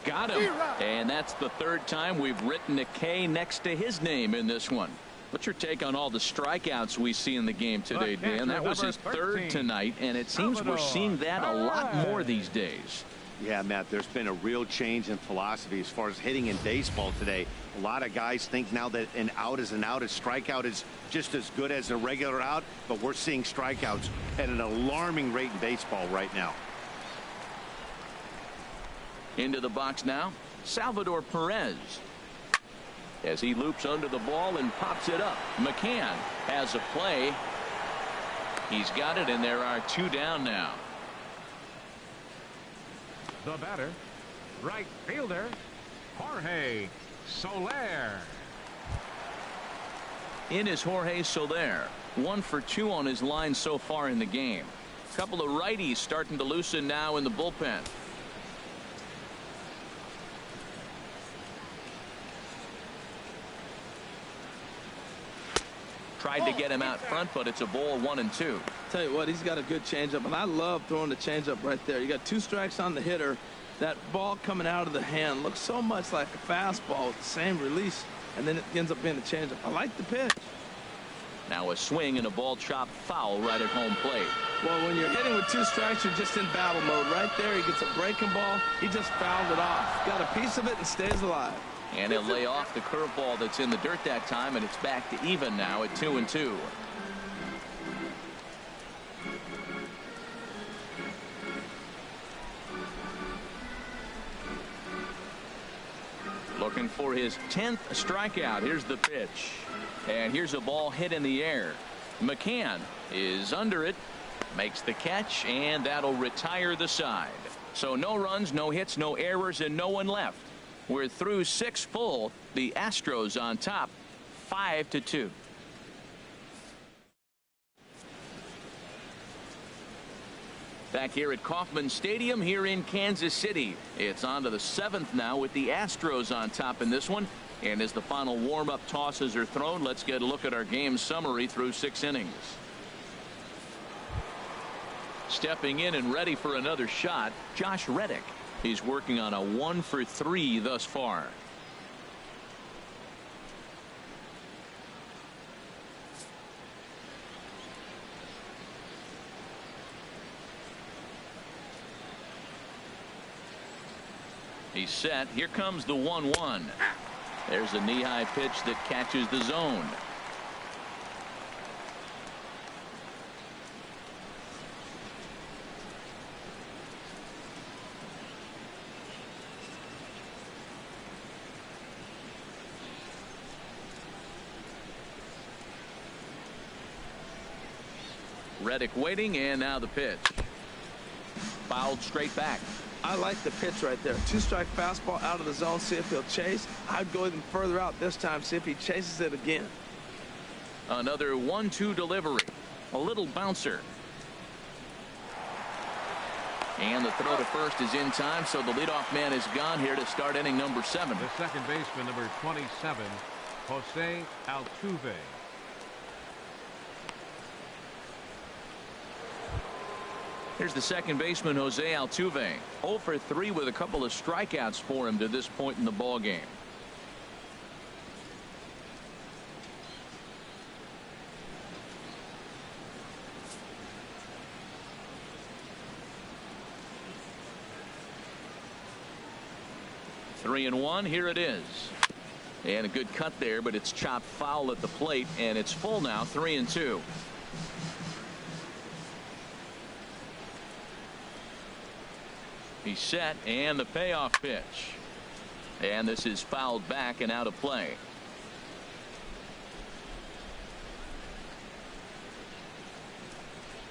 Got him. And that's the 3rd time we've written a K next to his name in this one. What's your take on all the strikeouts we see in the game today, Dan? That was his third tonight, and it seems we're seeing that a lot more these days. Yeah, Matt, there's been a real change in philosophy as far as hitting in baseball today. A lot of guys think now that an out is an out, a strikeout is just as good as a regular out, but we're seeing strikeouts at an alarming rate in baseball right now. Into the box now, Salvador Perez. As he loops under the ball and pops it up. McCann has a play. He's got it, and there are 2 down now. The batter, right fielder, Jorge Soler. In is Jorge Soler. 1 for 2 on his line so far in the game. A couple of righties starting to loosen now in the bullpen. Tried to get him out front, but it's a ball, 1-2. Tell you what, he's got a good changeup, and I love throwing the changeup right there. You got 2 strikes on the hitter. That ball coming out of the hand looks so much like a fastball with the same release, and then it ends up being a changeup. I like the pitch. Now a swing and a ball chopped foul right at home plate. Well, when you're hitting with 2 strikes, you're just in battle mode. Right there, he gets a breaking ball. He just fouled it off. Got a piece of it and stays alive. And he'll lay off the curveball that's in the dirt that time, and it's back to even now at 2-2. Looking for his 10th strikeout. Here's the pitch. And here's a ball hit in the air. McCann is under it, makes the catch, and that'll retire the side. So no runs, no hits, no errors, and no one left. We're through 6 full. The Astros on top, 5-2. Back here at Kauffman Stadium here in Kansas City. It's on to the 7th now with the Astros on top in this one. And as the final warm-up tosses are thrown, let's get a look at our game summary through 6 innings. Stepping in and ready for another shot, Josh Reddick. He's working on a 1 for 3 thus far. He's set. Here comes the 1-1. There's a knee-high pitch that catches the zone. Reddick waiting, and now the pitch. Fouled straight back. I like the pitch right there. 2-strike fastball out of the zone. See if he'll chase. I'd go even further out this time. See if he chases it again. Another 1-2 delivery. A little bouncer. And the throw to first is in time, so the leadoff man is gone here to start inning number 7. The second baseman, number 27, Jose Altuve. Here's the second baseman, Jose Altuve. 0 for 3 with a couple of strikeouts for him to this point in the ball game. Three and 1. Here it is. And a good cut there, but it's chopped foul at the plate, and it's full now. 3-2. He's set, and the payoff pitch. And this is fouled back and out of play.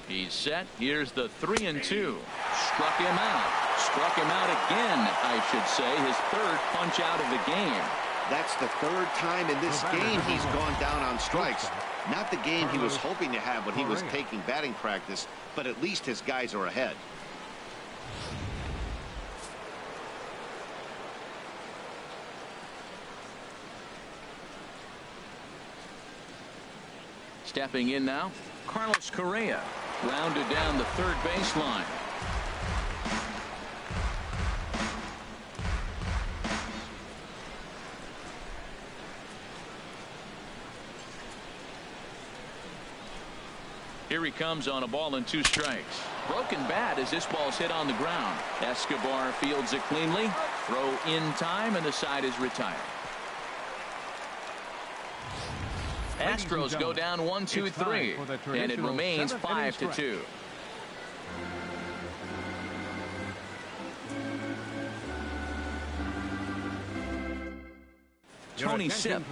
He's set. Here's the 3-2. Struck him out. Struck him out again, I should say. His 3rd punch out of the game. That's the 3rd time in this game he's gone down on strikes. Not the game he was hoping to have when he was taking batting practice, but at least his guys are ahead. Stepping in now, Carlos Correa. Rounded down the 3rd baseline. Here he comes on a ball and 2 strikes. Broken bat as this ball's hit on the ground. Escobar fields it cleanly. Throw in time, and the side is retired. Astros go down 1-2-3, and it remains 5-2. Tony Sipp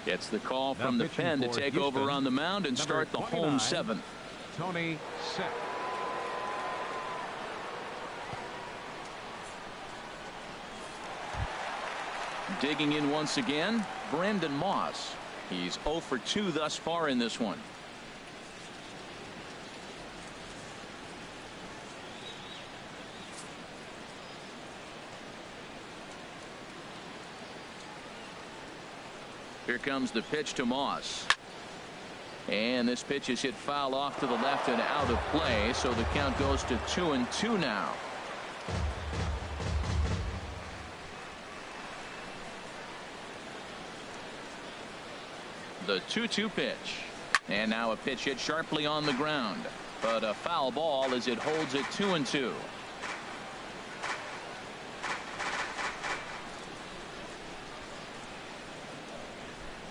gets the call from the pen to take over on the mound and start the home 7th. Tony Sipp. Digging in once again, Brandon Moss. He's 0 for 2 thus far in this one. Here comes the pitch to Moss. And this pitch is hit foul off to the left and out of play, so the count goes to 2-2 now. The 2-2 pitch. And now a pitch hit sharply on the ground. But a foul ball as it holds it 2-2.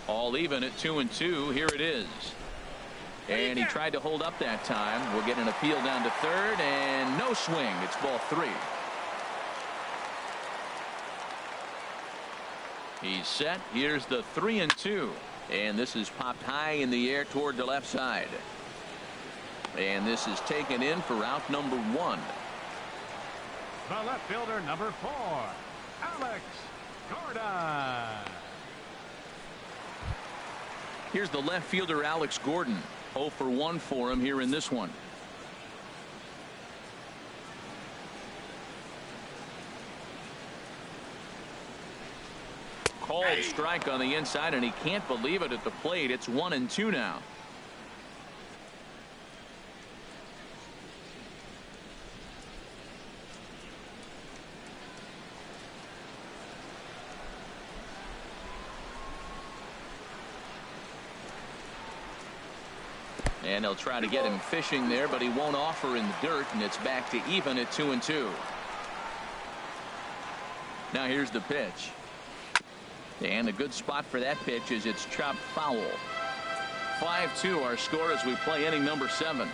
All even at 2-2. Here it is. And he tried to hold up that time. We'll get an appeal down to third, and no swing. It's ball 3. He's set. Here's the 3-2. And this is popped high in the air toward the left side. And this is taken in for out number 1. The left fielder, number 4, Alex Gordon. Here's the left fielder, Alex Gordon. 0 for 1 for him here in this one. Called strike on the inside, and he can't believe it at the plate. It's 1-2 now. And they'll try to get him fishing there, but he won't offer in the dirt, and it's back to even at 2-2. Now here's the pitch. And a good spot for that pitch is it's chopped foul. 5-2 our score as we play inning number 7.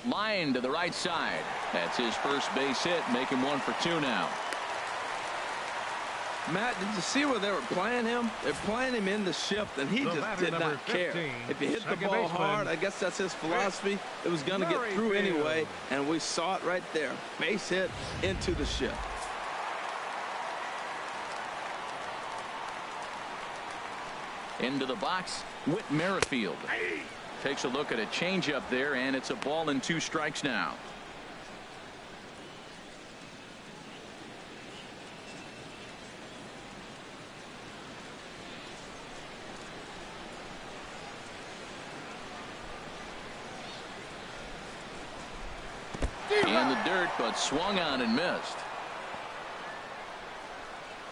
Line to the right side. That's his first base hit, making 1 for 2 now. Matt, did you see where they were playing him? They're playing him in the shift, and he just did not care. If you hit the ball hard, I guess that's his philosophy. It was going to get through anyway, and we saw it right there. Base hit into the shift. Into the box, Whit Merrifield. Takes a look at a changeup there, and it's a ball and 2 strikes now. In the dirt, but swung on and missed.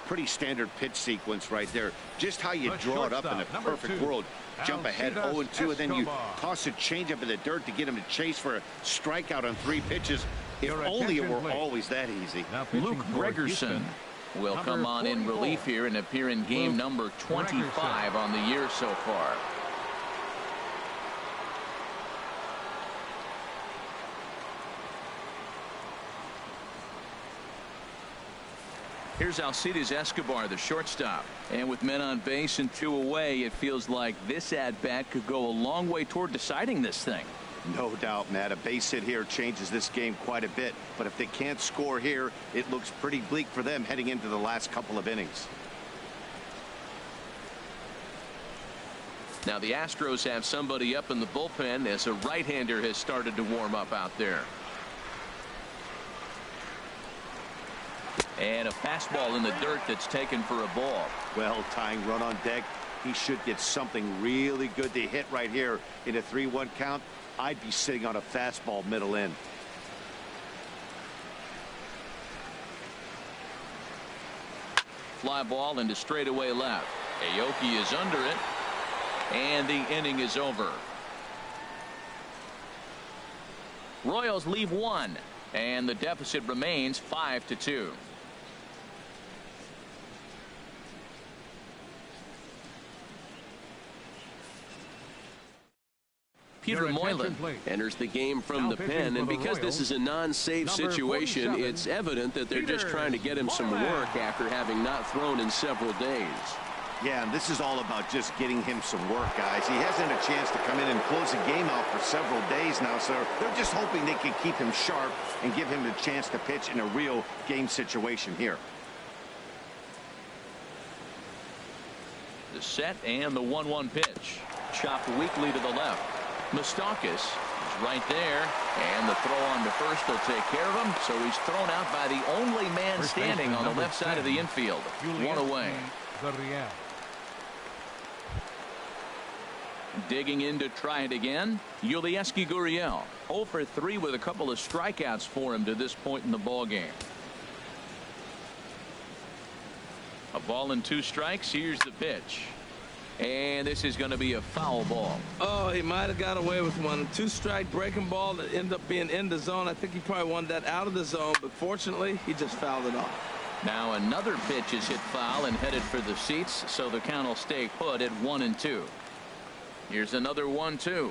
Pretty standard pitch sequence right there. Just how you draw it up in a perfect world. Jump ahead 0-2, and then you toss a changeup in the dirt to get him to chase for a strikeout on 3 pitches. If only it were always that easy. Luke Gregerson will come on in relief here and appear in game number 25 on the year so far. Here's Alcides Escobar, the shortstop. And with men on base and 2 away, it feels like this at-bat could go a long way toward deciding this thing. No doubt, Matt. A base hit here changes this game quite a bit. But if they can't score here, it looks pretty bleak for them heading into the last couple of innings. Now the Astros have somebody up in the bullpen as a right-hander has started to warm up out there. And a fastball in the dirt that's taken for a ball. Well, tying run on deck. He should get something really good to hit right here in a 3-1 count. I'd be sitting on a fastball middle in. Fly ball into straightaway left. Aoki is under it. and the inning is over. Royals leave one, and the deficit remains 5-2. Peter Moylan enters the game from the pen, and because this is a non-save situation, it's evident that they're just trying to get him some work after having not thrown in several days. Yeah, and this is all about just getting him some work, guys. He hasn't had a chance to come in and close the game out for several days now, so they're just hoping they can keep him sharp and give him the chance to pitch in a real game situation here. The set and the 1-1 pitch. Chopped weakly to the left. Mustakis is right there, and the throw on to first will take care of him, so he's thrown out by the only man standing on the left side of the infield. One away. Digging in to try it again, Yulieski Gurriel. 0 for 3 with a couple of strikeouts for him to this point in the ball game. A ball and 2 strikes. Here's the pitch. And this is going to be a foul ball. Oh, he might have got away with one. 2-strike breaking ball that ended up being in the zone. I think he probably wanted that out of the zone, but fortunately, he just fouled it off. Now another pitch is hit foul and headed for the seats, so the count will stay put at 1-2. Here's another 1-2.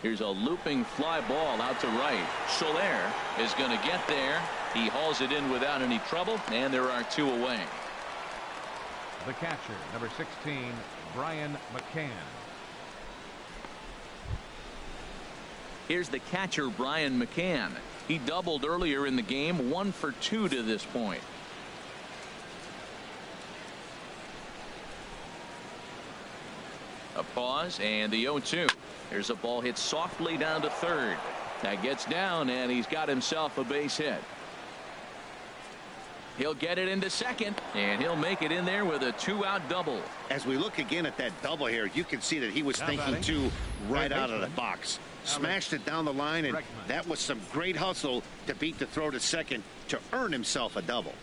Here's a looping fly ball out to right. Soler is going to get there. He hauls it in without any trouble, and there are 2 away. The catcher, number 16, Brian McCann. Here's the catcher, Brian McCann. He doubled earlier in the game, 1 for 2 to this point. A pause and the 0-2. There's a ball hit softly down to third. That gets down, and he's got himself a base hit. He'll get it into second, and he'll make it in there with a 2-out double. As we look again at that double here, you can see that he was thinking too right out of the box. Smashed it down the line, and that was some great hustle to beat the throw to second to earn himself a double.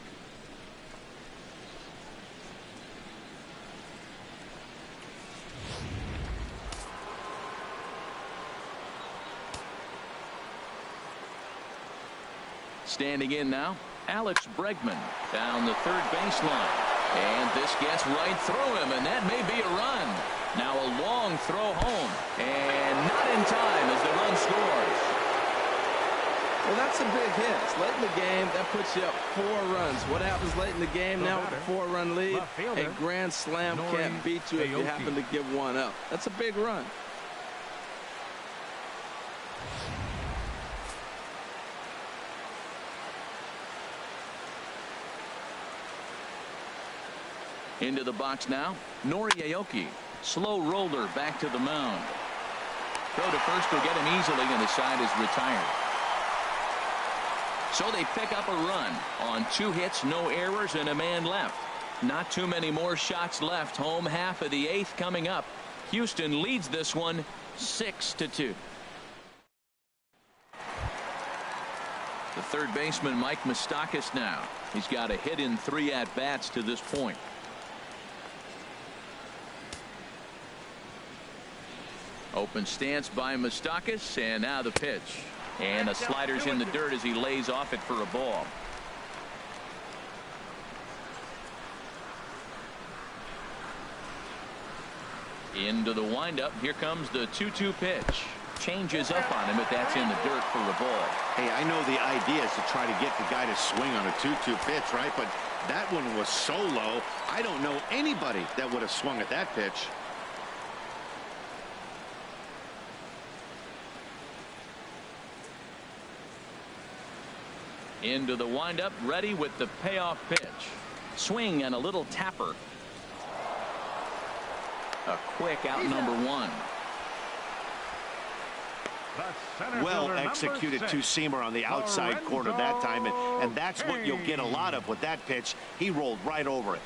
Standing in now, Alex Bregman down the third baseline. And this gets right through him, and that may be a run. Now a long throw home, and not in time as the run scores. Well, that's a big hit. It's late in the game. That puts you up 4 runs. What happens late in the game now with a 4-run lead? A grand slam can't beat you if you happen to give one up. That's a big run. Into the box now, Nori Aoki. Slow roller back to the mound. Throw to first will get him easily, and the side is retired. So they pick up a run on 2 hits, no errors, and a man left. Not too many more shots left. Home half of the 8th coming up. Houston leads this one 6-2. The third baseman, Mike Moustakas, now. He's got a hit in 3 at-bats to this point. Open stance by Moustakas, and now the pitch. And a slider's in the dirt as he lays off it for a ball. Into the windup. Here comes the 2-2 pitch. Changes up on him, but that's in the dirt for a ball. Hey, I know the idea is to try to get the guy to swing on a 2-2 pitch, right? But that one was so low, I don't know anybody that would have swung at that pitch. Into the windup, ready with the payoff pitch. Swing and a little tapper. A quick out, number 1. Well executed two-seamer on the outside corner that time, and that's what you'll get a lot of with that pitch. He rolled right over it.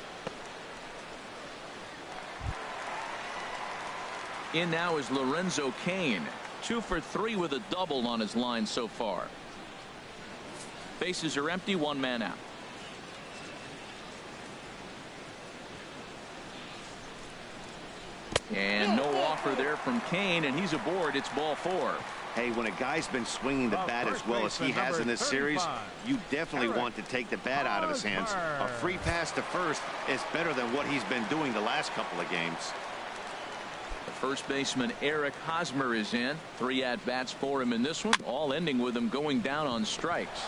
In now is Lorenzo Cain. 2 for 3 with a double on his line so far. Bases are empty, 1 man out. And no offer there from Kane, and he's aboard. It's ball 4. Hey, when a guy's been swinging the bat as well as he has in this series, you definitely want to take the bat out of his hands. A free pass to first is better than what he's been doing the last couple of games. The first baseman Eric Hosmer is in. 3 at-bats for him in this one, all ending with him going down on strikes.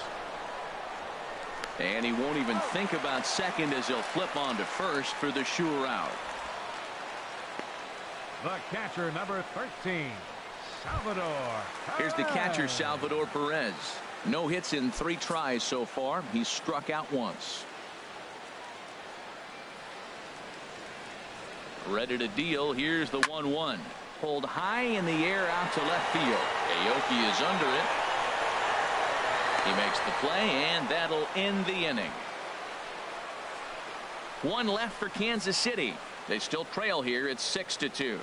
And he won't even think about second as he'll flip on to first for the sure out. The catcher, number 13, Salvador. Here's the catcher, Salvador Perez. No hits in 3 tries so far. He's struck out once. Ready to deal. Here's the 1-1. Pulled high in the air out to left field. Aoki is under it. He makes the play, and that'll end the inning. 1 left for Kansas City. They still trail here. It's 6-2.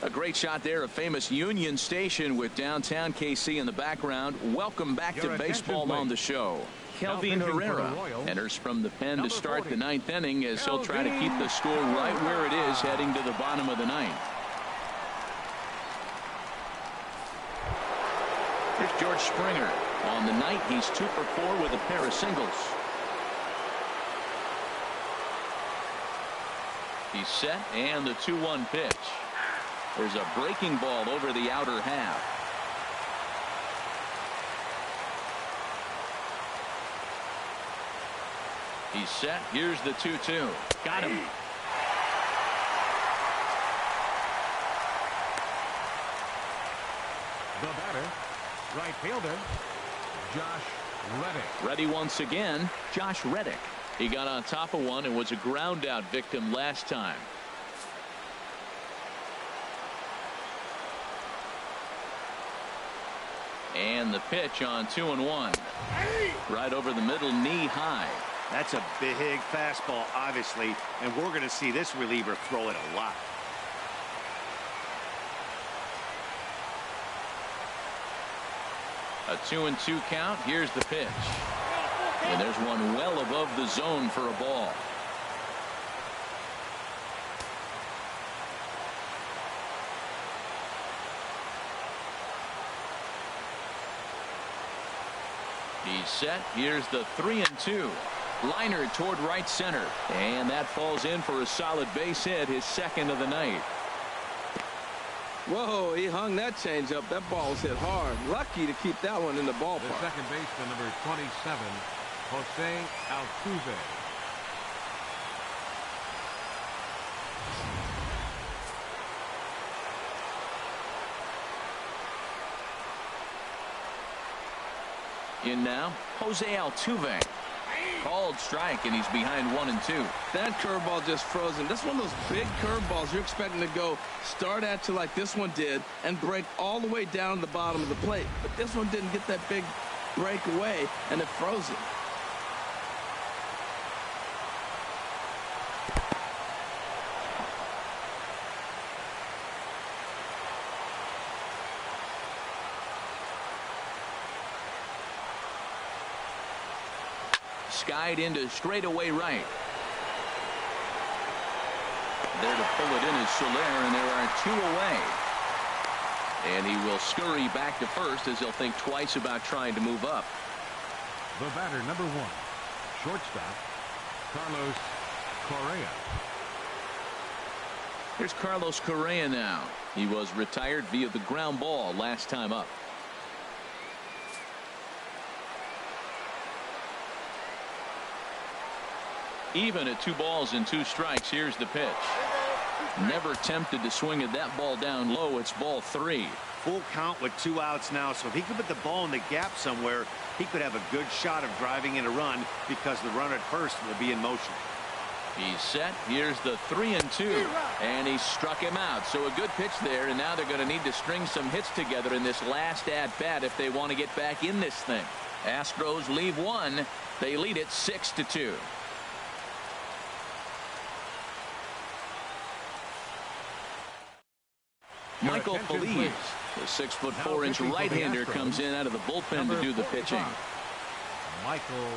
A great shot there, a famous Union Station with downtown KC in the background. Welcome back to baseball on the show. Kelvin Herrera enters from the pen to start the 9th inning as he'll try to keep the score right where it is heading to the bottom of the 9th. Here's George Springer. On the night, he's 2 for 4 with a pair of singles. He's set, and the 2-1 pitch. There's a breaking ball over the outer half. He's set. Here's the 2-2. Got him. The batter, right fielder, Josh Reddick. Ready once again, Josh Reddick. He got on top of one and was a ground out victim last time. And the pitch on 2-1. Right over the middle, knee high. That's a big fastball, obviously, and we're going to see this reliever throw it a lot. A 2-2 count. Here's the pitch. And there's one well above the zone for a ball. He's set. Here's the 3-2. Liner toward right center. And that falls in for a solid base hit, his 2nd of the night. Whoa, he hung that changeup. That ball was hit hard. Lucky to keep that one in the ballpark. The second baseman, number 27, Jose Altuve. In now, Jose Altuve. Called strike, and he's behind 1-2. That curveball just froze him. That's one of those big curveballs you're expecting to go start at you like this one did and break all the way down to the bottom of the plate. But this one didn't get that big break away, and it froze him. Skied into straightaway right. There to pull it in is Soler, and there are 2 away. And he will scurry back to first as he'll think twice about trying to move up. The batter, number 1, shortstop, Carlos Correa. Here's Carlos Correa now. He was retired via the ground ball last time up. Even at 2 balls and 2 strikes. Here's the pitch. Never tempted to swing at that ball down low. It's ball 3. Full count with 2 outs now, so if he could put the ball in the gap somewhere, he could have a good shot of driving in a run because the runner at first will be in motion. He's set. Here's the 3-2, and he struck him out. So a good pitch there, and now they're going to need to string some hits together in this last at bat if they want to get back in this thing. Astros leave 1. They lead it 6-2. Michael Feliz, the 6'4" right-hander, comes in out of the bullpen to do the pitching. Michael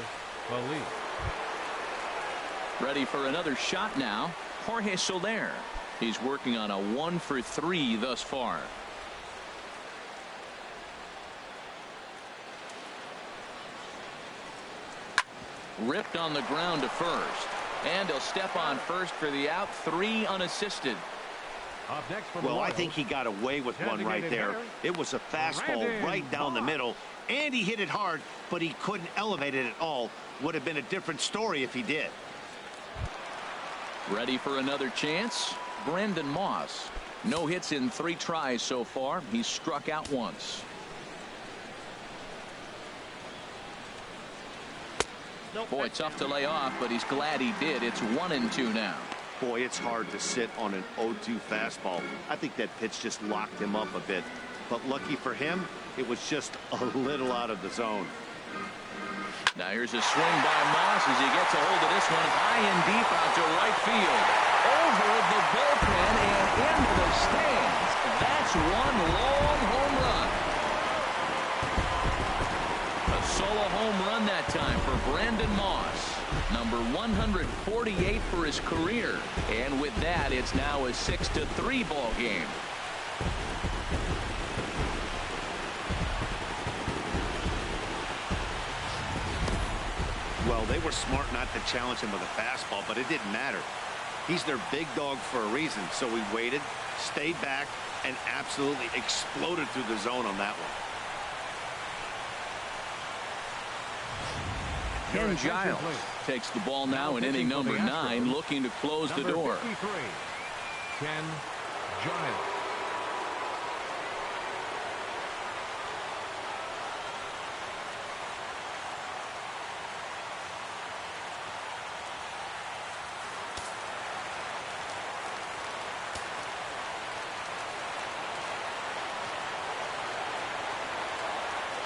Feliz. Ready for another shot now. Jorge Soler. He's working on a 1-for-3 thus far. Ripped on the ground to first. And he'll step on first for the out. 3 unassisted. Well, I think he got away with one right there. It was a fastball right down the middle, and he hit it hard, but he couldn't elevate it at all. Would have been a different story if he did. Ready for another chance. Brandon Moss. No hits in 3 tries so far. He's struck out once. Boy, tough to lay off, but he's glad he did. It's 1-2 now. Boy, it's hard to sit on an 0-2 fastball. I think that pitch just locked him up a bit. But lucky for him, it was just a little out of the zone. Now here's a swing by Moss as he gets a hold of this one high and deep out to right field. Over the bullpen and into the stands. That's one long home run. A solo home run that time for Brandon Moss. Number 148 for his career. And with that, it's now a 6-3 ball game. Well, they were smart not to challenge him with a fastball, but it didn't matter. He's their big dog for a reason. So he waited, stayed back, and absolutely exploded through the zone on that one. Ken Giles takes the ball now in inning number 9, looking to close the door. 53, Ken Giles.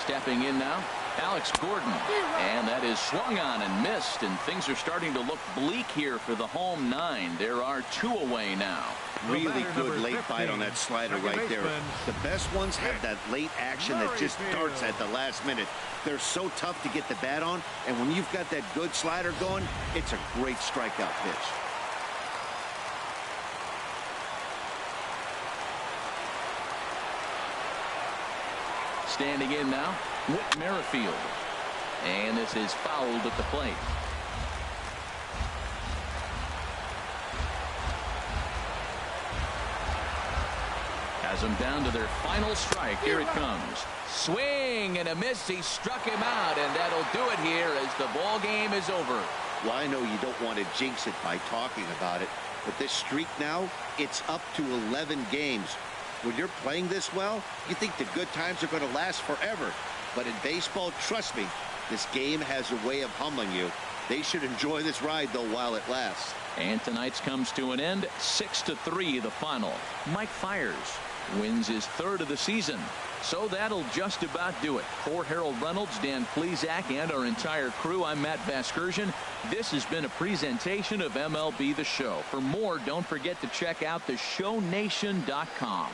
Stepping in now, Alex Gordon, and that is swung on and missed, and things are starting to look bleak here for the home 9. There are 2 away now. Really good late bite on that slider right there. The best ones have that late action that just darts at the last minute. They're so tough to get the bat on, and when you've got that good slider going, it's a great strikeout pitch. Standing in now, Whit Merrifield. And this is fouled at the plate. Has them down to their final strike. Here it comes. Swing and a miss. He struck him out, and that'll do it here as the ball game is over. Well, I know you don't want to jinx it by talking about it, but this streak now, it's up to 11 games. When you're playing this well, you think the good times are going to last forever. But in baseball, trust me, this game has a way of humbling you. They should enjoy this ride, though, while it lasts. And tonight's comes to an end. 6-3 the final. Mike Fiers wins his 3rd of the season. So that'll just about do it. For Harold Reynolds, Dan Plesac, and our entire crew, I'm Matt Vasgersian. This has been a presentation of MLB The Show. For more, don't forget to check out theshownation.com.